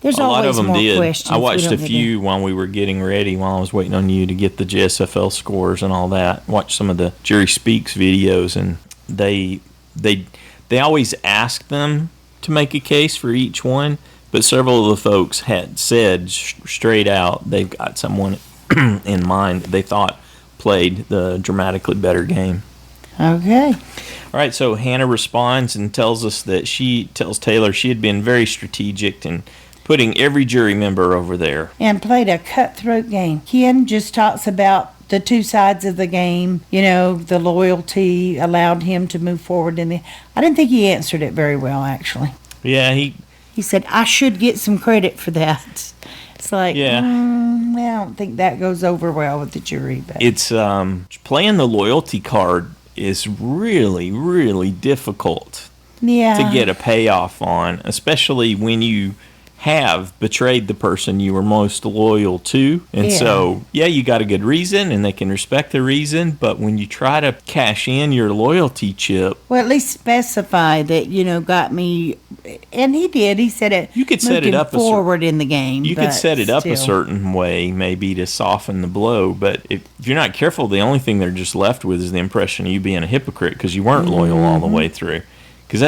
there's A lot of always them more did. questions. I we watched don't a get few while we were getting ready, while I was waiting on you to get the JSFL scores and all that. Watched some of the Jury Speaks videos, and they always ask them to make a case for each one, but several of the folks had said straight out they've got someone in mind they thought played the dramatically better game. Okay. All right, so Hannah responds and tells us that she tells Taylor she had been very strategic in putting every jury member over there. And played a cutthroat game. Ken just talks about the two sides of the game. The loyalty allowed him to move forward I didn't think he answered it very well, actually. Yeah, He said, I should get some credit for that. It's like, Yeah. I don't think that goes over well with the jury. But it's playing the loyalty card is really, really difficult yeah. to get a payoff on, especially when you have betrayed the person you were most loyal to. And so, you got a good reason and they can respect the reason, but when you try to cash in your loyalty chip, Well, at least specify that, got me. And he did. He said it. You could set moved it him up forward in the game. you but could set it up a still. certain way maybe to soften the blow, but if you're not careful, the only thing they're just left with is the impression of you being a hypocrite because you weren't loyal all the way through. Because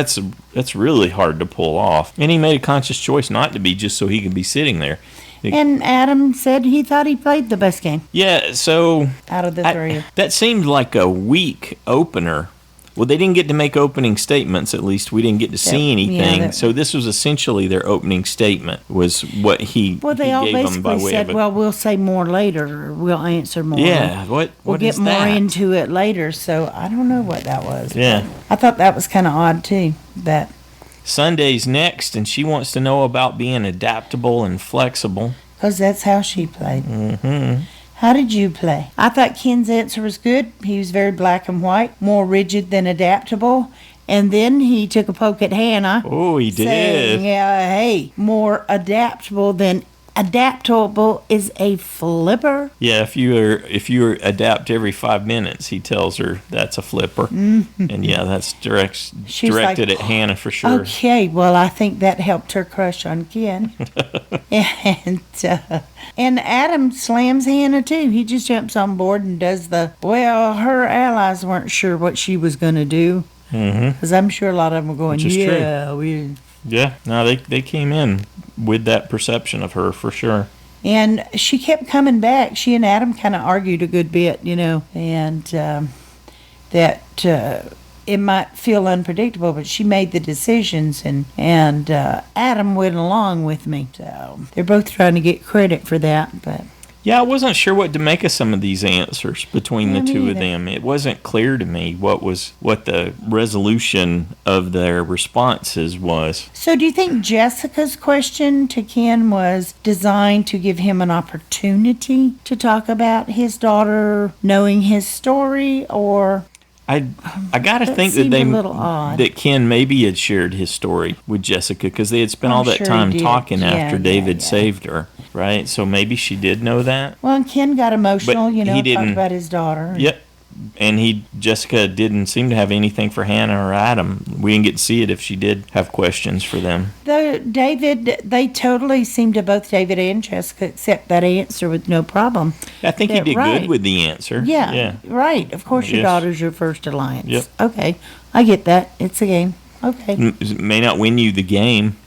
that's really hard to pull off. And he made a conscious choice not to be just so he could be sitting there. And Adam said he thought he played the best game Yeah, so out of the three. that seemed like a weak opener. Well, they didn't get to make opening statements, at least. We didn't get to see anything. So this was essentially their opening statement, was what he Well, they all gave them by basically way said, of well, we'll say more later. Or we'll answer more. Yeah, We'll what get is more that? into it later. So I don't know what that was. Yeah. I thought that was kind of odd, too. That Sunday's next, and she wants to know about being adaptable and flexible. because that's how she played. Mm-hmm. How did you play? I thought Ken's answer was good. He was very black and white, more rigid than adaptable. And then he took a poke at Hannah. Oh, he saying, did. hey, more adaptable than adaptable is a flipper. Yeah, if you adapt every 5 minutes, he tells her that's a flipper. Mm-hmm. And yeah, that's She's directed like, at Hannah for sure. Okay, well, I think that helped her crush on Ken. And Adam slams Hannah, too. He just jumps on board and does her allies weren't sure what she was going to do. Because I'm sure a lot of them were going, Which is true. Yeah, no, they came in with that perception of her for sure. And she kept coming back. She and Adam kind of argued a good bit, and that it might feel unpredictable, but she made the decisions, and Adam went along with me. So they're both trying to get credit for that, but. Yeah, I wasn't sure what to make of some of these answers between the two of either. them. It wasn't clear to me what the resolution of their responses was. So do you think Jessica's question to Ken was designed to give him an opportunity to talk about his daughter knowing his story, or I gotta That think that seemed a little odd. that Ken maybe had shared his story with Jessica because they had spent I'm all that sure he time did. talking after Yeah, David yeah. saved her, right? So maybe she did know that. well, and Ken got emotional, But he talked didn't- about his daughter. Yep. Jessica didn't seem to have anything for Hannah or Adam. We didn't get to see it if she did have questions for them. Though they totally seemed to, both David and Jessica, accept that answer with no problem. I think he did good with the answer. Yeah. Right. Of course, your daughter's your first alliance. Yep. Okay. I get that. It's a game. Okay. It may not win you the game,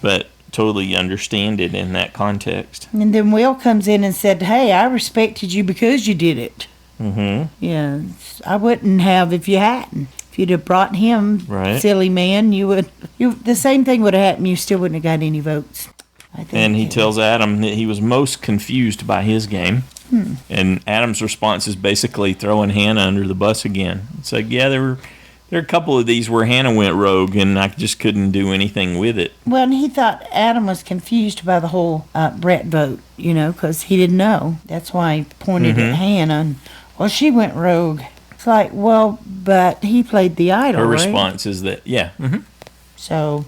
but totally understand it in that context. And then Will comes in and said, "Hey, I respected you because you did it." Mm-hmm. Yeah, I wouldn't have if you hadn't. If you'd have brought him, right, silly man, the same thing would have happened. You still wouldn't have got any votes. I think. And he tells Adam that he was most confused by his game. And Adam's response is basically throwing Hannah under the bus again. It's like, yeah, there are a couple of these where Hannah went rogue, and I just couldn't do anything with it. Well, and he thought Adam was confused by the whole Brett vote, because he didn't know. That's why he pointed at Hannah. And, well, she went rogue. It's like, well, but he played the idol, Her right? response is that, yeah. Mm-hmm. So.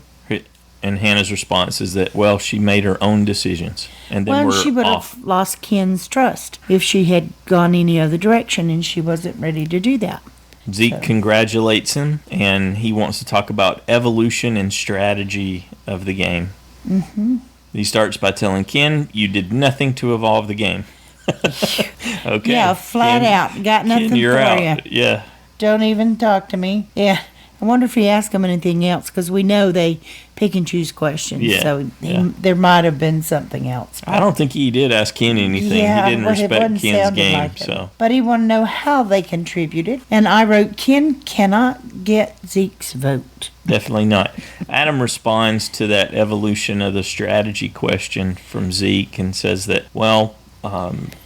And Hannah's response is that, well, she made her own decisions. And then we're she would off. have lost Ken's trust if she had gone any other direction, and she wasn't ready to do that. Zeke congratulates him, and he wants to talk about evolution and strategy of the game. Mm-hmm. He starts by telling Ken, "You did nothing to evolve the game." Okay. Yeah, flat Ken, out. Got nothing Ken, you're for out. you. Yeah. Don't even talk to me. Yeah. I wonder if he asked him anything else, because we know they pick and choose questions. Yeah. So there might have been something else. I don't think he did ask Ken anything. Yeah, he didn't respect Ken's game. So. But he wanted to know how they contributed. And I wrote, Ken cannot get Zeke's vote. Definitely not. Adam responds to that evolution of the strategy question from Zeke and says that, well,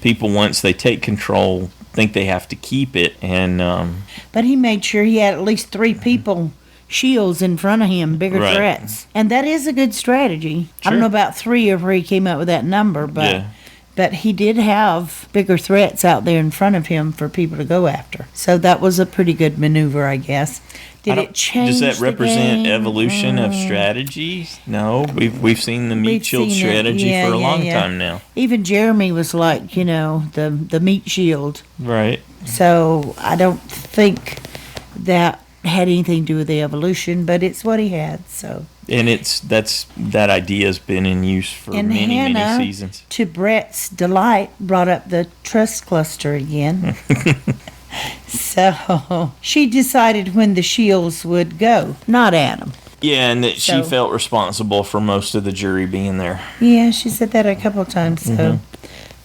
people, once they take control, think they have to keep it. And but he made sure he had at least 3 people shields in front of him, bigger threats. And that is a good strategy. Sure. I don't know about 3 or where he came up with that number, but he did have bigger threats out there in front of him for people to go after. So that was a pretty good maneuver, I guess. Did it change? Does that represent the game? evolution of strategy? No, we've seen the meat shield strategy for a long time now. Even Jeremy was like, the meat shield. Right. So I don't think that had anything to do with the evolution, but it's what he had. So. And that idea has been in use for many seasons. To Brett's delight, brought up the trust cluster again. So she decided when the shields would go, not Adam. Yeah, and that she felt responsible for most of the jury being there. Yeah, she said that a couple of times. So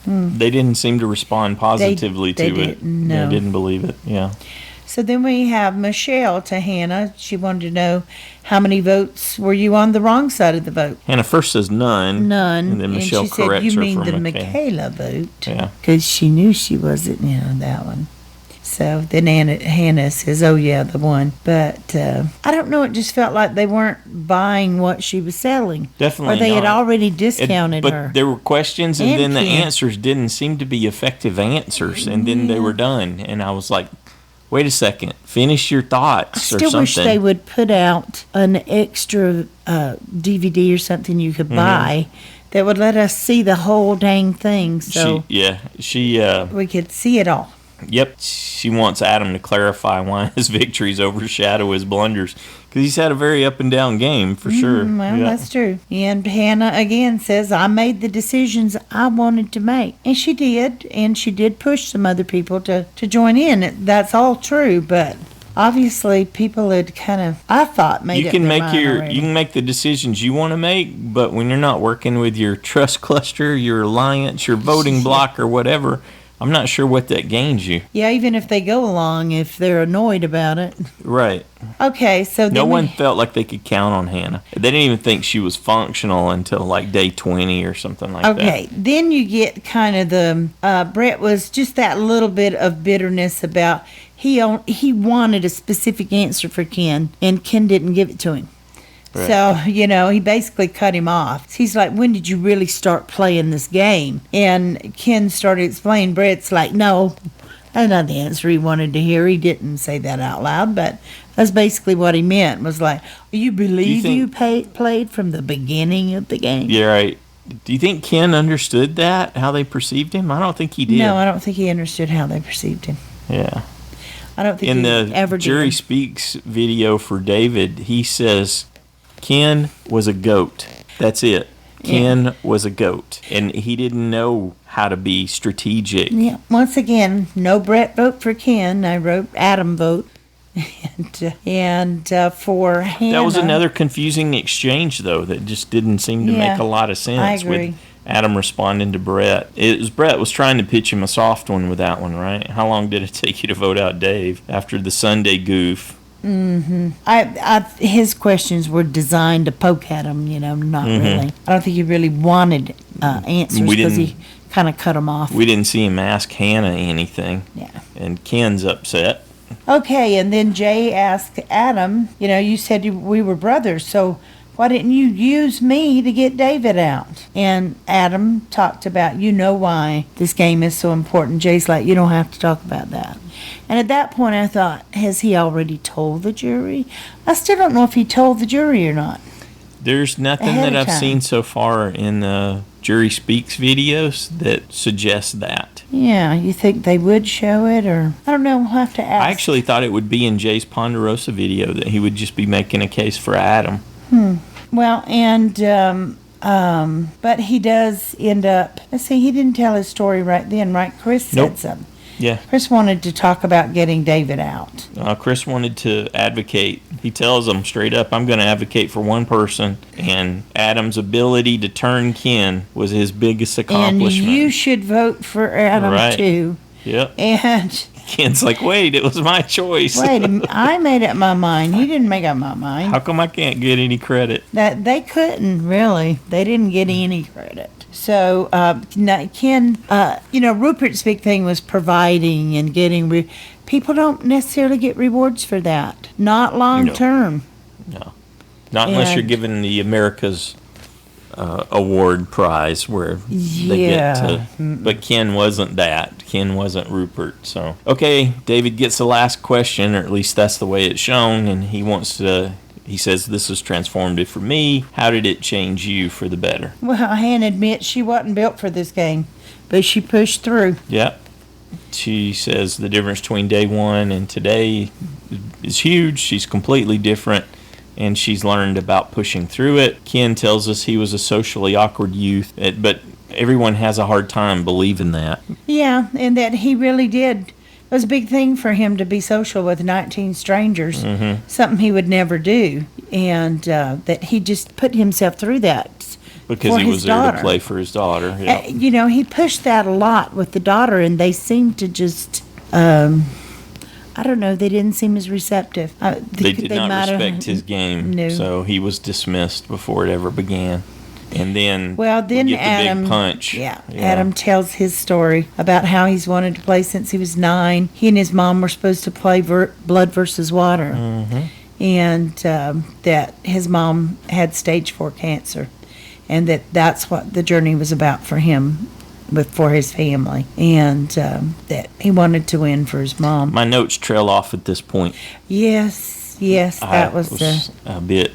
they didn't seem to respond positively to it. No. They didn't believe it. Yeah. So then we have Michelle to Hannah. She wanted to know, how many votes were you on the wrong side of the vote? Hannah first says none. None. And then Michelle she said, corrects you her mean for the Michaela vote? Yeah. Because she knew she wasn't, that one. So then Hannah says, oh, yeah, the one. But I don't know. It just felt like they weren't buying what she was selling. Definitely Or they had not. already discounted her. But there were questions, and then the Ken. answers didn't seem to be effective answers, and then they were done. And I was like, wait a second, finish your thoughts or something. I still wish they would put out an extra DVD or something you could buy that would let us see the whole dang thing. So we could see it all. Yep. She wants Adam to clarify why his victories overshadow his blunders, because he's had a very up and down game for sure. Well, that's true. And Hannah again says, I made the decisions I wanted to make. And she did. And she did push some other people to join in. That's all true. But obviously people had kind of, I thought, made you can make already. You can make the decisions you want to make, but when you're not working with your trust cluster, your alliance, your voting block or whatever, I'm not sure what that gains you. Yeah, even if they go along, if they're annoyed about it. Right. Okay, so then no one felt like they could count on Hannah. They didn't even think she was functional until like day 20 or something like that. Okay, then you get kind of the, Brett was just that little bit of bitterness about he wanted a specific answer for Ken, and Ken didn't give it to him. Right. So, he basically cut him off. He's like, when did you really start playing this game? And Ken started explaining. Brett's like, no, that's not the answer he wanted to hear. He didn't say that out loud, but that's basically what he meant, was like, you believe you played from the beginning of the game? Yeah, right. Do you think Ken understood that, how they perceived him? I don't think he did. No, I don't think he understood how they perceived him. Yeah. I don't think in he the ever Jury did. Speaks video for David, he says Ken was a goat. That's it. Ken was a goat. And he didn't know how to be strategic. Yeah. Once again, no Brett vote for Ken. I wrote Adam vote. and for Hannah. That was another confusing exchange, though, that just didn't seem to Yeah, make a lot of sense. I agree. With Adam responding to Brett. Brett was trying to pitch him a soft one with that one, right? How long did it take you to vote out Dave after the Sunday goof? His questions were designed to poke at him, not really. I don't think he really wanted answers because he kind of cut them off. We didn't see him ask Hannah anything. Yeah. And Ken's upset. Okay, and then Jay asked Adam, you said we were brothers, so why didn't you use me to get David out? And Adam talked about, why this game is so important. Jay's like, you don't have to talk about that. And at that point I thought, has he already told the jury? I still don't know if he told the jury or not. There's nothing Ahead that of I've time. seen so far in the Jury Speaks videos that suggests that. Yeah, you think they would show it, or I don't know, we'll have to ask. I actually thought it would be in Jay's Ponderosa video that he would just be making a case for Adam. Well, and but he does end up. Let's see, he didn't tell his story right then, right? Chris said Nope. something. Yeah. Chris wanted to talk about getting David out. Chris wanted to advocate. He tells them straight up, I'm going to advocate for one person. And Adam's ability to turn Ken was his biggest And accomplishment. you should vote for Adam Right. too. Yep. And Ken's like, wait, it was my choice. wait, I made up my mind. He didn't make up my mind. How come I can't get any credit? That they couldn't really. They didn't get any credit. So Ken, Rupert's big thing was providing and getting. People don't necessarily get rewards for that. Not long No. term. No. Not unless you're And- given the America's award prize where they get to. But Ken wasn't that. Ken wasn't Rupert. So, okay, David gets the last question, or at least that's the way it's shown, and he says, this is transformative for me. How did it change you for the better? Well, Hannah admits she wasn't built for this game, but she pushed through. Yep. She says the difference between day one and today is huge. She's completely different, and she's learned about pushing through it. Ken tells us he was a socially awkward youth, but everyone has a hard time believing that. Yeah, and that he really did. It was a big thing for him to be social with 19 strangers, something he would never do, and that he just put himself through that. Because for he his was there daughter. to play for his daughter. Yeah. He pushed that a lot with the daughter, and they seemed to just, I don't know, they didn't seem as receptive. They did not might have- respect his game, No. so he was dismissed before it ever began. And then, Well, then we get the Adam, big punch. Adam tells his story about how he's wanted to play since he was 9. He and his mom were supposed to play blood versus water, and that his mom had stage 4 cancer, and that's what the journey was about for him, for his family, and that he wanted to win for his mom. My notes trail off at this point. Yes, that was the. a bit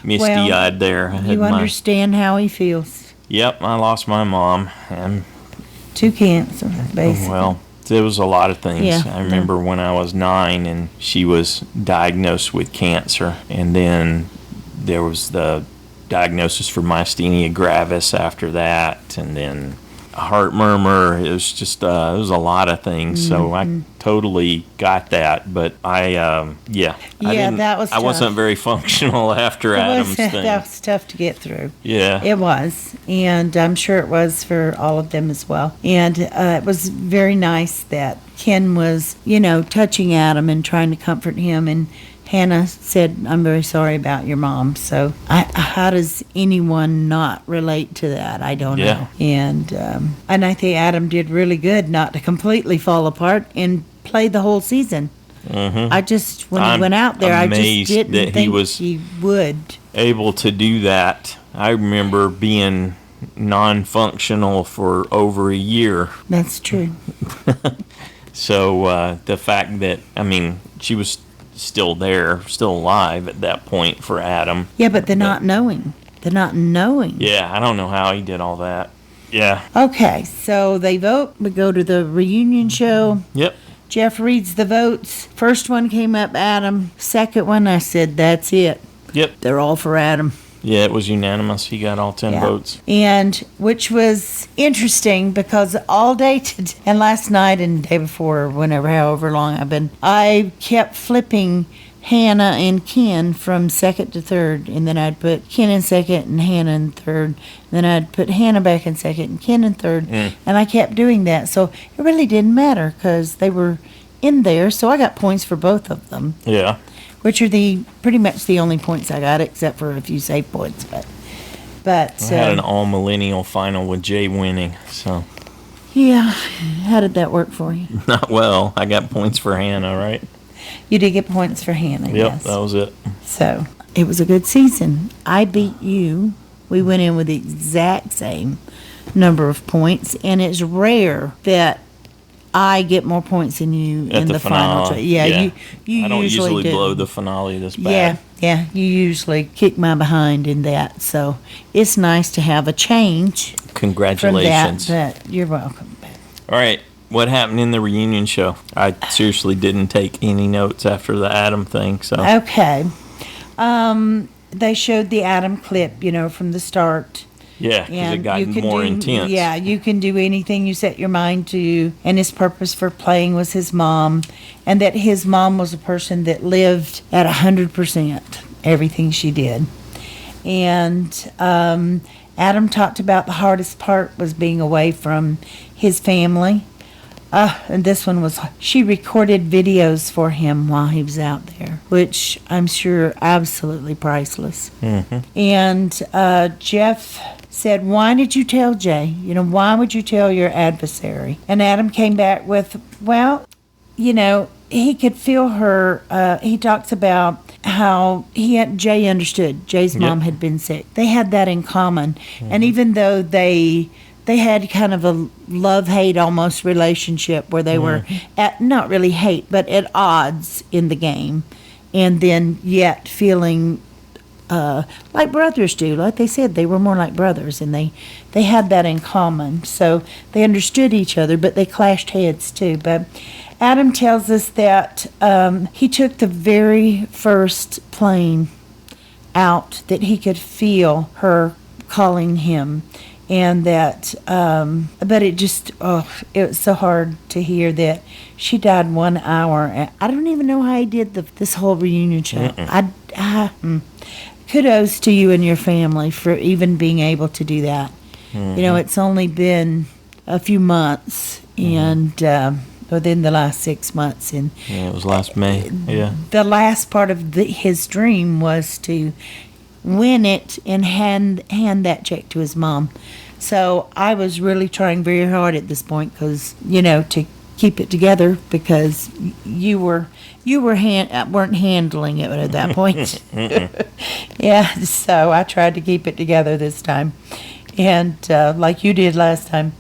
misty-eyed there. I had You understand how he feels. Yep, I lost my mom, and To cancer, basically. well, there was a lot of things. Yeah, I remember when I was 9 and she was diagnosed with cancer, and then there was the diagnosis for myasthenia gravis after that, and then a heart murmur. It was just it was a lot of things. So I totally got that, but I that was I wasn't tough. very functional after Adam's thing. That was tough to get through. Yeah. It was, and I'm sure it was for all of them as well. And it was very nice that Ken was, touching Adam and trying to comfort him. And Hannah said, "I'm very sorry about your mom." So how does anyone not relate to that? I don't Yeah. know. And I think Adam did really good not to completely fall apart and play the whole season. I just, when he I'm went out there, I just amazed didn't that he think was he would. able to do that. I remember being non-functional for over a year. That's true. So the fact that, she was still there, still alive at that point for Adam. Yeah, but the not knowing. Yeah, I don't know how he did all that. Yeah. Okay, so they vote. We go to the reunion show. Yep. Jeff reads the votes. First one came up, Adam. Second one, I said, that's it. Yep. They're all for Adam. Yeah, it was unanimous. He got all 10 votes. And which was interesting because all day today, and last night and the day before, or whenever, however long I kept flipping Hannah and Ken from second to third, and then I'd put Ken in second and Hannah in third, and then I'd put Hannah back in second and Ken in third, and I kept doing that. So it really didn't matter because they were in there, so I got points for both of them. Yeah. Which are pretty much the only points I got, except for a few save points. But I had an all millennial final with Jay winning, so. Yeah, how did that work for you? Not well. I got points for Hannah, right? You did get points for Hannah, Yep, yes. that was it. So, it was a good season. I beat you. We went in with the exact same number of points, and it's rare that I get more points than you At in the final. finale. Yeah, you I don't usually do. blow the finale this bad. Yeah, you usually kick my behind in that. So, it's nice to have a change Congratulations. from that, but you're welcome. All right. What happened in the reunion show? I seriously didn't take any notes after the Adam thing, so. Okay. They showed the Adam clip, from the start. Yeah, because it got more intense. Yeah, you can do anything you set your mind to, and his purpose for playing was his mom, and that his mom was a person that lived at 100%, everything she did. And Adam talked about the hardest part was being away from his family. And this one was, she recorded videos for him while he was out there, which I'm sure absolutely priceless. Mm-hmm. And Jeff said, why did you tell Jay? Why would you tell your adversary? And Adam came back with, well, he could feel her. He talks about how Jay understood. Jay's mom had been sick. They had that in common. Mm-hmm. And even though they had kind of a love-hate almost relationship where they were at, not really hate, but at odds in the game. And then yet feeling like brothers do. Like they said, they were more like brothers, and they had that in common. So they understood each other, but they clashed heads too. But Adam tells us that he took the very first plane out that he could feel her calling him. And that, but it just, it was so hard to hear that she died 1 hour. I don't even know how he did this whole reunion show. Kudos to you and your family for even being able to do that. Mm-hmm. It's only been a few months, and within the last 6 months. And it was last May. Yeah. The last part of his dream was to win it and hand that check to his mom. So I was really trying very hard at this point because to keep it together, because you weren't handling it at that point. Yeah, so I tried to keep it together this time, and like you did last time.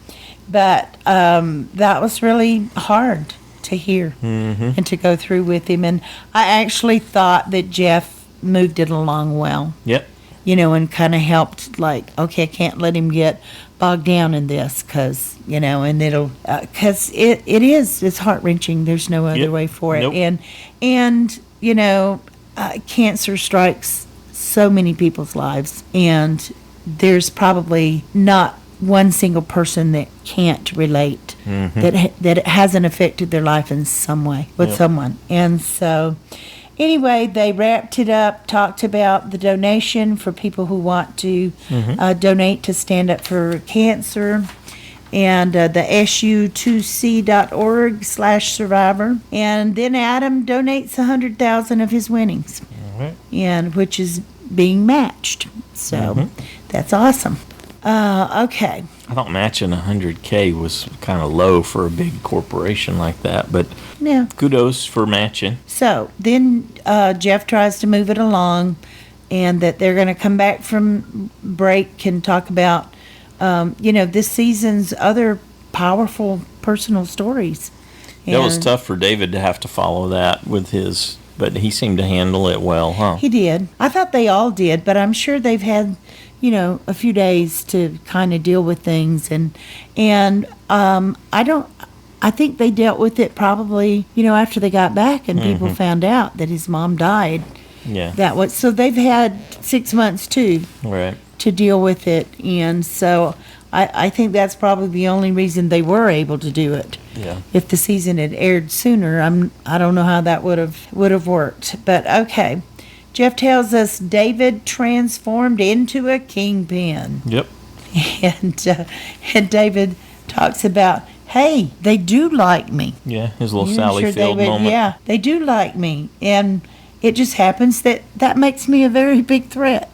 But that was really hard to hear and to go through with him. And I actually thought that Jeff moved it along well. Yep. And kind of helped, like, okay, I can't let him get bogged down in this because, and it'll, because it's heart-wrenching. There's no other way for it. Nope. And cancer strikes so many people's lives, and there's probably not one single person that can't relate, that it hasn't affected their life in some way with someone. And so anyway, they wrapped it up, talked about the donation for people who want to donate to Stand Up for Cancer, and the su2c.org/survivor. And then Adam donates $100,000 of his winnings, and which is being matched. So that's awesome. Okay. I thought matching 100K was kind of low for a big corporation like that, but kudos for matching. So then Jeff tries to move it along, and that they're going to come back from break and talk about, this season's other powerful personal stories. That was tough for David to have to follow that with his, but he seemed to handle it well, huh? He did. I thought they all did, but I'm sure they've had a few days to kind of deal with things, and I I think they dealt with it probably, after they got back and people found out that his mom died. Yeah. So they've had 6 months too Right. to deal with it, and so I think that's probably the only reason they were able to do it. Yeah. If the season had aired sooner, I don't know how that would have worked. But okay, Jeff tells us David transformed into a kingpin, Yep. and David talks about, hey, they do like me. Yeah. His little You Sally sure, Field David? moment. Yeah, they do like me, and it just happens that makes me a very big threat.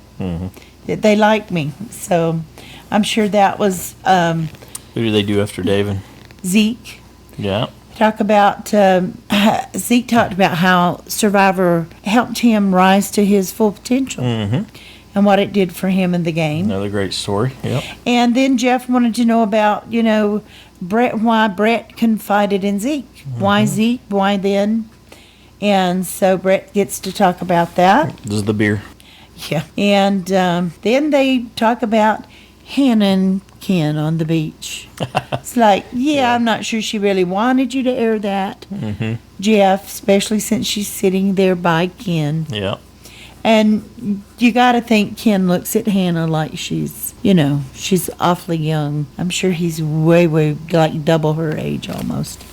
That they like me, so I'm sure that was Who do they do after David? Zeke. Yeah. Zeke talked about how Survivor helped him rise to his full potential and what it did for him in the game. Another great story. Yep. And then Jeff wanted to know about, Brett, why Brett confided in Zeke. Why Zeke? Why then? And so Brett gets to talk about that. This is the beer. Yeah. And then they talk about Hannah and Ken on the beach. It's like, I'm not sure she really wanted you to air that, Jeff, especially since she's sitting there by Ken. Yeah. And you got to think Ken looks at Hannah like she's awfully young. I'm sure he's way, like double her age almost.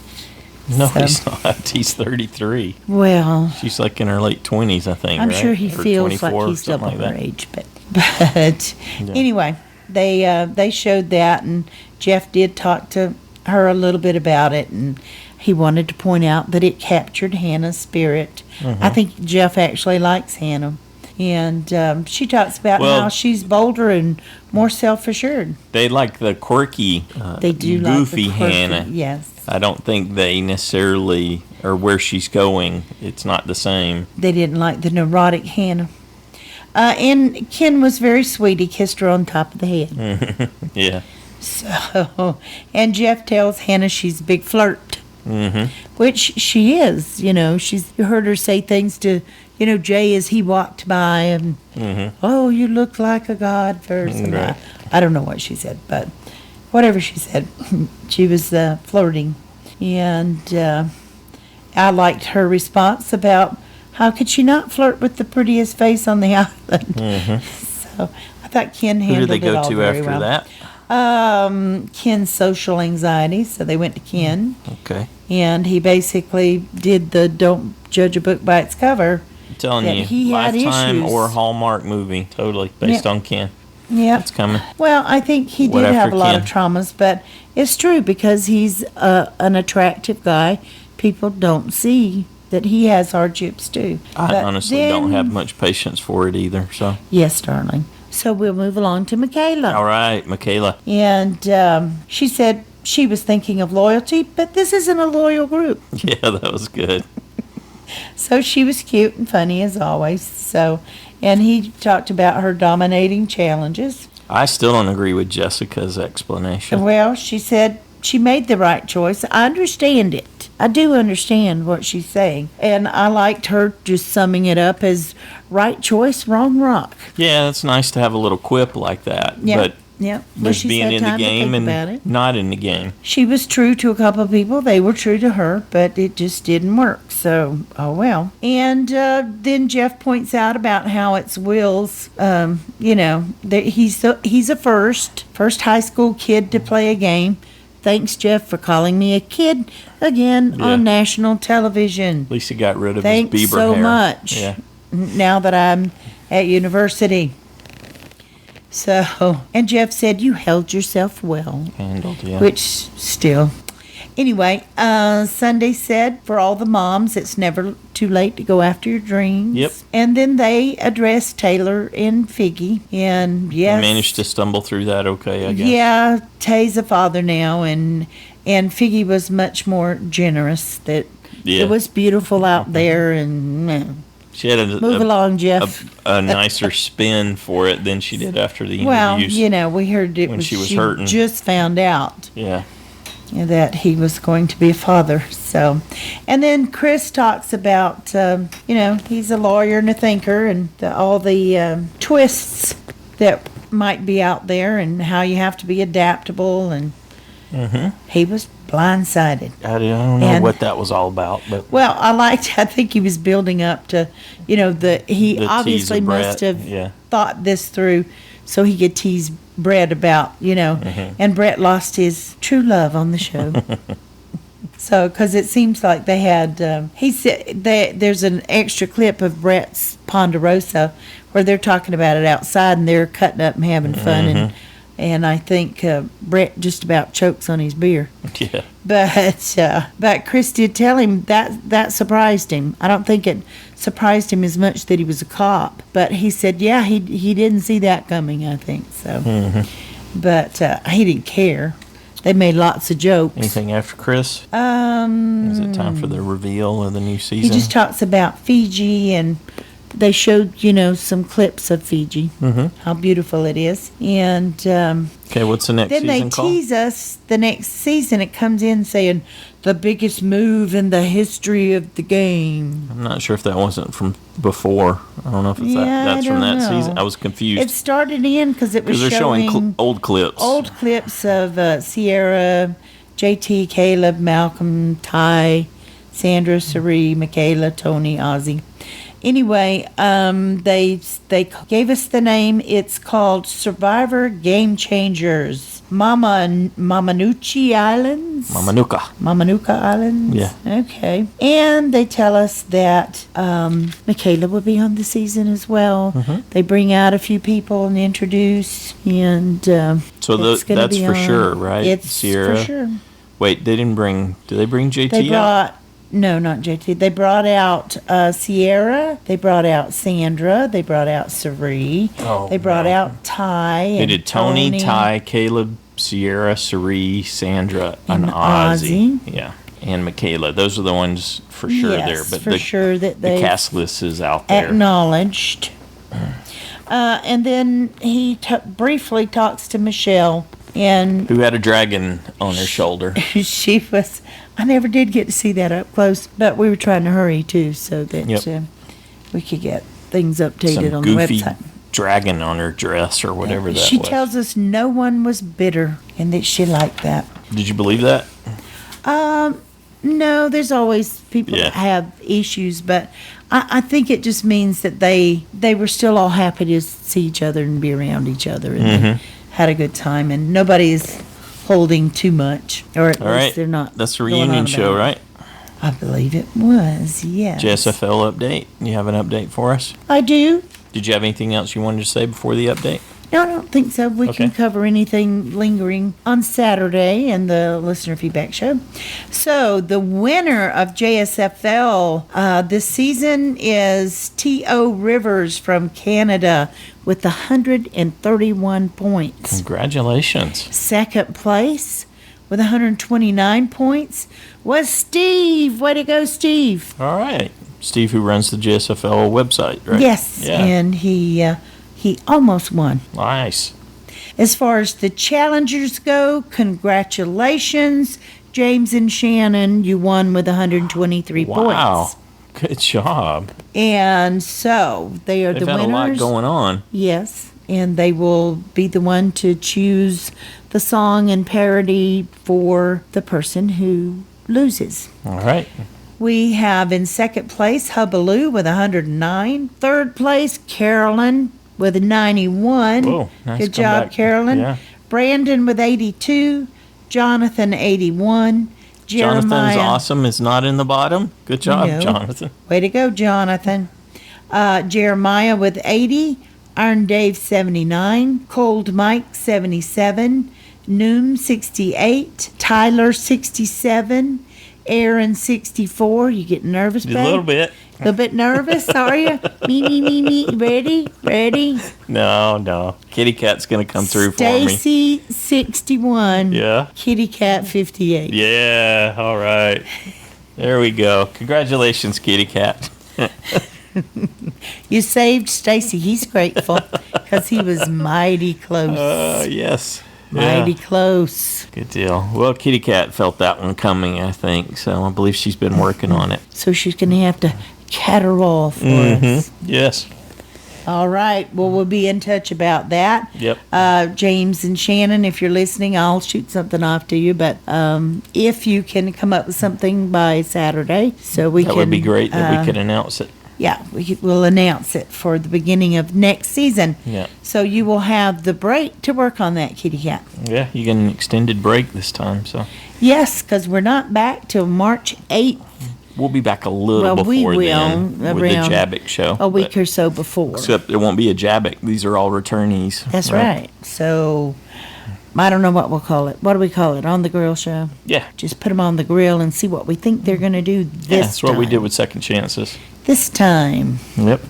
No, So- he's not. He's 33. Well, She's like in her late 20s, I think. I'm right? sure he Or feels like 24, he's something double like her that. age, but anyway, they showed that, and Jeff did talk to her a little bit about it, and he wanted to point out that it captured Hannah's spirit. I think Jeff actually likes Hannah, and she talks about Well- how she's bolder and more self-assured. They like the quirky, They do goofy like the quirky, Hannah. Yes, I don't think they necessarily, or where she's going, it's not the same. they didn't like the neurotic Hannah. And Ken was very sweet. He kissed her on top of the head. Yeah. So, and Jeff tells Hannah she's a big flirt, which she is. You heard her say things to, Jay as he walked by, and oh, you look like a god person. Right. I don't know what she said, but whatever she said, she was flirting, and I liked her response about how could she not flirt with the prettiest face on the island. So I thought Ken Who handled did they it go all to very after well. that? Ken's social anxiety, so they went to Ken, Okay. and he basically did the don't judge a book by its cover. I'm telling That you, he had Lifetime issues. or Hallmark movie, totally, based Yeah. on Ken. Yeah. It's coming. Well, I think he What did have after a lot of Ken? traumas, but it's true because he's an attractive guy. People don't see that he has hardships too. I But honestly then- don't have much patience for it either, so. Yes, darling. So we'll move along to Michaela. All right, Michaela. And she said she was thinking of loyalty, but this isn't a loyal group. Yeah, that was good. So she was cute and funny as always. So, and he talked about her dominating challenges. I still don't agree with Jessica's explanation. Well, she said she made the right choice. I understand it. I do understand what she's saying. And I liked her just summing it up as right choice, wrong rock. Yeah, it's nice to have a little quip like that. Yeah. But Yeah. Well, there's she's being had in the time to game think about and it. not in the game. She was true to a couple of people. They were true to her, but it just didn't work. So, oh well. And then Jeff points out about how it's Will's, that he's a first high school kid to play a game. Thanks, Jeff, for calling me a kid again Yeah. on national television. At least he got rid of Thanks his Bieber so hair. much. Yeah. Now that I'm at university. So, and Jeff said, you held yourself well. Handled, yeah. Which still. Anyway, Sunday said, for all the moms, it's never too late to go after your dreams. Yep. And then they addressed Taylor and Figgy. And yes. Managed to stumble through that okay, I guess. Yeah, Tay's a father now, and Figgy was much more generous. That Yeah. it was beautiful out there, and She had move along, Jeff. a nicer spin for it than she did after the Well, interviews. we heard it when was she was hurting. just found out Yeah. that he was going to be a father. So, and then Chris talks about, he's a lawyer and a thinker, and all the twists that might be out there, and how you have to be adaptable, and He was blindsided. I don't know And- what that was all about, but Well, I think he was building up to, he The obviously tease of must Brett, have yeah. thought this through so he could tease Brett about, and Brett lost his true love on the show. So, because it seems like they had, he said there's an extra clip of Brett's Ponderosa where they're talking about it outside and they're cutting up and having fun, and I think Brett just about chokes on his beer. yeah. But Chris did tell him that surprised him. I don't think it surprised him as much that he was a cop, but he said, yeah, he didn't see that coming, I think so. But he didn't care. They made lots of jokes. Anything after Chris? Is it time for the reveal of the new He season? just talks about Fiji, and they showed, some clips of Fiji, how beautiful it is. And Okay, what's the next then they season called? tease us the next season. It comes in saying the biggest move in the history of the game. I'm not sure if that wasn't from before. I don't know if it's Yeah, that's I from don't that know. season. I was confused. It started in because it was Because they're showing showing old clips. old clips of Sierra, JT, Caleb, Malcolm, Ty, Sandra, Sari, Michaela, Tony, Ozzy. Anyway, they gave us the name. It's called Survivor Game Changers. Mamanuchi Islands? Mamanuca Islands? Yeah. Okay. And they tell us that Michaela will be on the season as well. They bring out a few people and introduce, and So it's gonna that's be for on. sure, right? It's Sierra. for sure. Wait, they didn't bring. Did they bring JT They out? brought, no, not JT. They brought out Sierra. They brought out Sandra. They brought out Sari. Oh, they brought no. out Ty. They did Tony, Ty, Caleb, Sierra, Sari, Sandra, and Ozzy. Yeah, and Michaela. Those are the ones for sure Yes, there. But for sure that the they cast list is out there. acknowledged. And then he briefly talks to Michelle, and Who had a dragon on her shoulder? she was. I never did get to see that up close, but we were trying to hurry too, so that Yep. we could get things updated Some on the goofy website. dragon on her dress or whatever that She was. tells us no one was bitter and that she liked that. Did you believe that? No, there's always people Yeah. that have issues, but I think it just means that they were still all happy to see each other and be around each other, and they had a good time, and nobody is holding too much, or at All least right. they're not. That's the going on reunion about show, it. right? I believe it was, yes. JSFL update. You have an update for us? I do. Did you have anything else you wanted to say before the update? No, I don't think so. We can Okay. cover anything lingering on Saturday in the listener feedback show. So the winner of JSFL this season is T.O. Rivers from Canada with 131 points. Congratulations. Second place with 129 points was Steve. Way to go, Steve. All right. Steve, who runs the JSFL website, right? Yes, Yeah. and he almost won. Nice. As far as the challengers go, congratulations, James and Shannon. You won with 123 Wow. points. Good job. And so they are They've the had winners. a lot going on. Yes, and they will be the one to choose the song and parody for the person who loses. All right. We have in second place Hubaloo with 109. Third place Carolyn with 91. Whoa, nice Good comeback. job, Carolyn. Yeah. Brandon with 82. Jonathan 81. Jonathan's Jeremiah. awesome is not in the bottom. Good job, No. Jonathan. Way to go, Jonathan. Jeremiah with 80. Iron Dave 79. Cold Mike 77. Noom 68. Tyler 67. Aaron 64. You getting nervous, babe? A little bit. A little bit nervous, are you? Me. Ready? No. Kitty Cat's going to come through for me. Stacy 61. Yeah. Kitty Cat 58. Yeah. All right. There we go. Congratulations, Kitty Cat. You saved Stacy. He's grateful because he was mighty close. Yes. Mighty Yeah. close. Good deal. Well, Kitty Cat felt that one coming, I think. So I believe she's been working on it. So she's going to have to caterwaul for us. Yes. All right. Well, we'll be in touch about that. Yep. James and Shannon, if you're listening, I'll shoot something off to you. But if you can come up with something by Saturday, so we That can. would be great that we could announce it. Yeah, we'll announce it for the beginning of next season. Yeah. So you will have the break to work on that, kitty cat. Yeah, you get an extended break this time, so. Yes, because we're not back till March 8th. We'll be back a little Well, we before will, then with the around Jabik show. A week or so before. Except it won't be a Jabik. These are all returnees. That's right. So I don't know what we'll call it. What do we call it? On the grill show? Yeah. Just put them on the grill and see what we think they're going to do this Yeah, that's what we time. did with Second Chances. This time. Yep.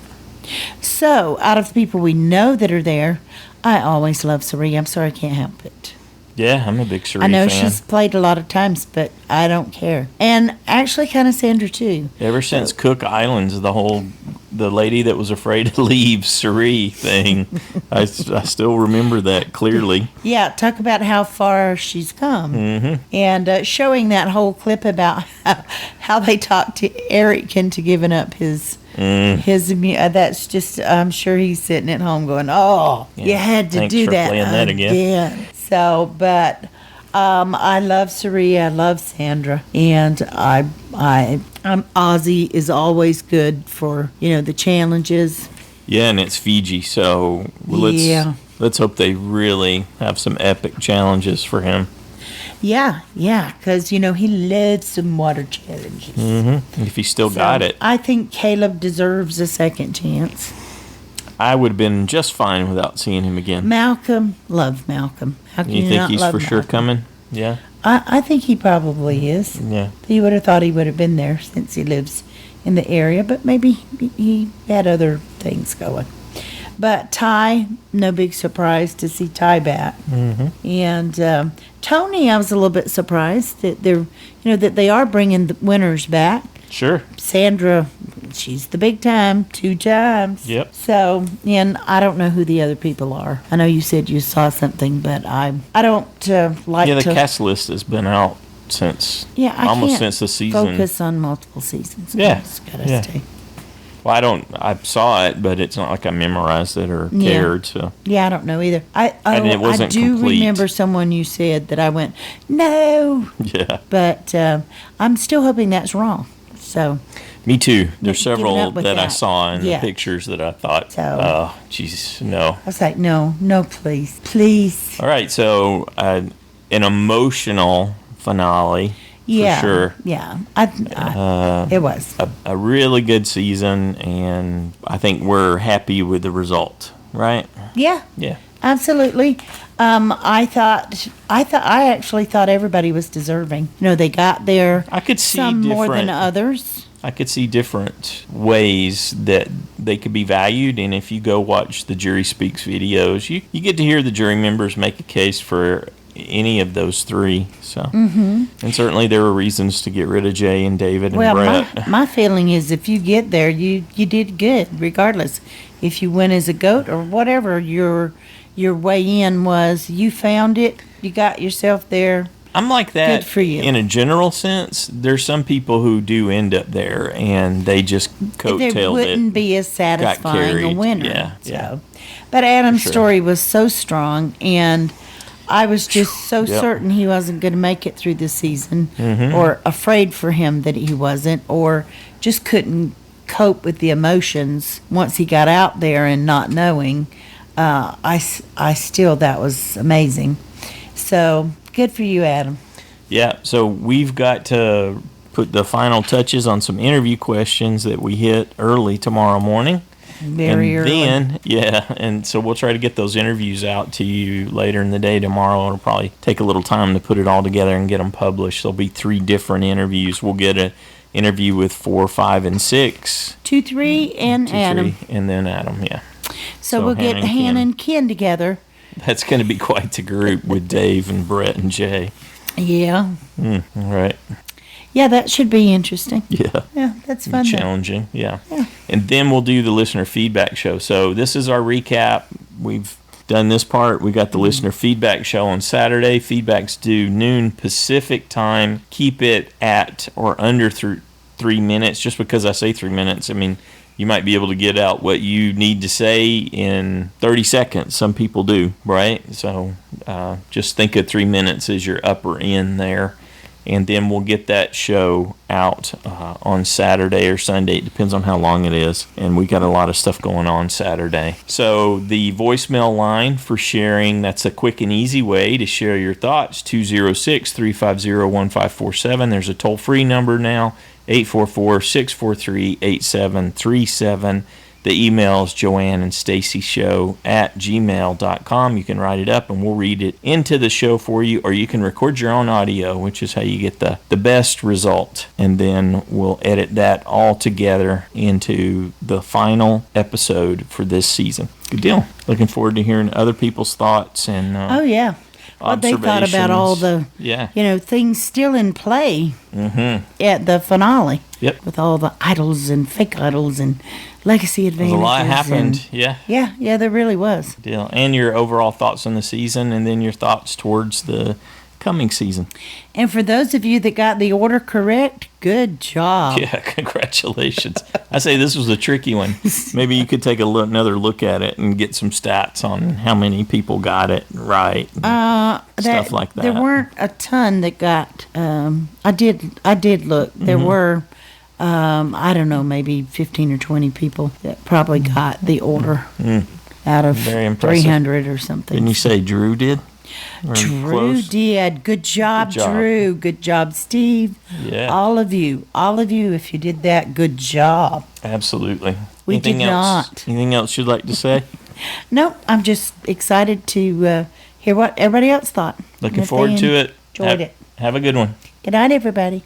So, out of the people we know that are there, I always love Sari. I'm sorry I can't help it. Yeah, I'm a big Sheree I know fan. she's played a lot of times, but I don't care. And actually kind of Sandra, too. Ever since Cook Islands, the lady that was afraid to leave Sheree thing, I still remember that clearly. Yeah, talk about how far she's come. Mm-hmm. And showing that whole clip about how they talked to Eric into giving up his that's just, I'm sure he's sitting at home going, oh, Yeah. you had to Thanks do for that playing that again. So, but I love Sari, I love Sandra, and Ozzy is always good for, the challenges. Yeah, and it's Fiji, so let's hope they really have some epic challenges for him. Yeah, because, he loves some water challenges. Mm-hmm. If he still got it. I think Caleb deserves a second chance. I would have been just fine without seeing him again. Malcolm, love Malcolm. How can you think not he's love for sure Malcolm? coming? Yeah. I think he probably is. Yeah. You would have thought he would have been there since he lives in the area, but maybe he had other things going. But Ty, no big surprise to see Ty back. Mm-hmm. And Tony, I was a little bit surprised that that they are bringing the winners back. Sure. Sandra, she's the big time, 2 times. Yep. So, and I don't know who the other people are. I know you said you saw something, but I don't like to. Yeah, the cast list has been out since I almost can't since the season. focus on multiple seasons. Yeah, I just gotta yeah. stay. Well, I saw it, but it's not like I memorized it or cared. So Yeah, I don't know either. And it wasn't I do complete. remember someone you said that I went, no. yeah, But I'm still hoping that's wrong. So, me too. There's Giving several up with that I that. saw in Yeah. the pictures that I thought, So- oh, jeez, no. I was like, no, please. All right, so an emotional finale Yeah. for sure. Yeah. It was. A really good season, and I think we're happy with the result, right? Yeah. Yeah. Absolutely. I actually thought everybody was deserving. They got there. I could see some more than different- others. I could see different ways that they could be valued, and if you go watch the Jury Speaks videos, you get to hear the jury members make a case for any of those 3. So, and certainly there were reasons to get rid of Jay and David and Well, Brett. my feeling is if you get there, you did good, regardless. If you win as a goat or whatever your way in was, you found it, you got yourself there. I'm like that Good for you. in a general sense. There's some people who do end up there, and they just There coattailed wouldn't it. be as satisfying a carried. winner. Yeah, So. yeah. But Adam's sure. story was so strong, and I was just so Yep. certain he wasn't going to make it through the season, Mm-hmm. or afraid for him that he wasn't, or just couldn't cope with the emotions once he got out there and not knowing. I still, that was amazing. So good for you, Adam. Yeah, so we've got to put the final touches on some interview questions that we hit early tomorrow morning. Very and early. then, and so we'll try to get those interviews out to you later in the day tomorrow. It'll probably take a little time to put it all together and get them published. There'll be 3 different interviews. We'll get an interview with 4, 5, and 6. 2, 3, and 2, Adam. 3, and then Adam, yeah. So we'll get Hannah and Hannah Ken. and Ken together. That's going to be quite the group with Dave and Brett and Jay. Yeah. All right. Yeah, that should be interesting. Yeah. Yeah, that's fun. though. Challenging, yeah. Yeah. And then we'll do the listener feedback show. So this is our recap. We've done this part. We got the listener feedback show on Saturday. Feedback's due noon Pacific time. Keep it at or under 3 minutes. Just because I say 3 minutes, I mean, you might be able to get out what you need to say in 30 seconds. Some people do, right? So just think of 3 minutes as your upper end there. And then we'll get that show out on Saturday or Sunday. It depends on how long it is. And we got a lot of stuff going on Saturday. So the voicemail line for sharing, that's a quick and easy way to share your thoughts, 206-350-1547. There's a toll-free number now, 844-643-8737. The email is joanneandstacyshow@gmail.com. You can write it up and we'll read it into the show for you, or you can record your own audio, which is how you get the best result. And then we'll edit that all together into the final episode for this season. Good deal. Looking forward to hearing other people's thoughts and Oh, yeah. What they thought about all the, things still in play at the finale. Yep. With all the idols and fake idols and legacy advantages. A lot happened, yeah. Yeah, there really was. Deal. And your overall thoughts on the season, and then your thoughts towards the coming season. And for those of you that got the order correct, good job. Yeah, congratulations. I say this was a tricky one. Maybe you could take another look at it and get some stats on how many people got it right. Stuff like that. There weren't a ton that got. I did look. There were. I don't know, maybe 15 or 20 people that probably got the order out of 300 or something. Didn't you say Drew did? Drew did. Good job, Drew. Good job, Steve. Yeah. All of you, if you did that, good job. Absolutely. Anything else? Anything else you'd like to say? Nope. I'm just excited to hear what everybody else thought. Looking forward to it. Enjoyed it. Have a good one. Good night, everybody.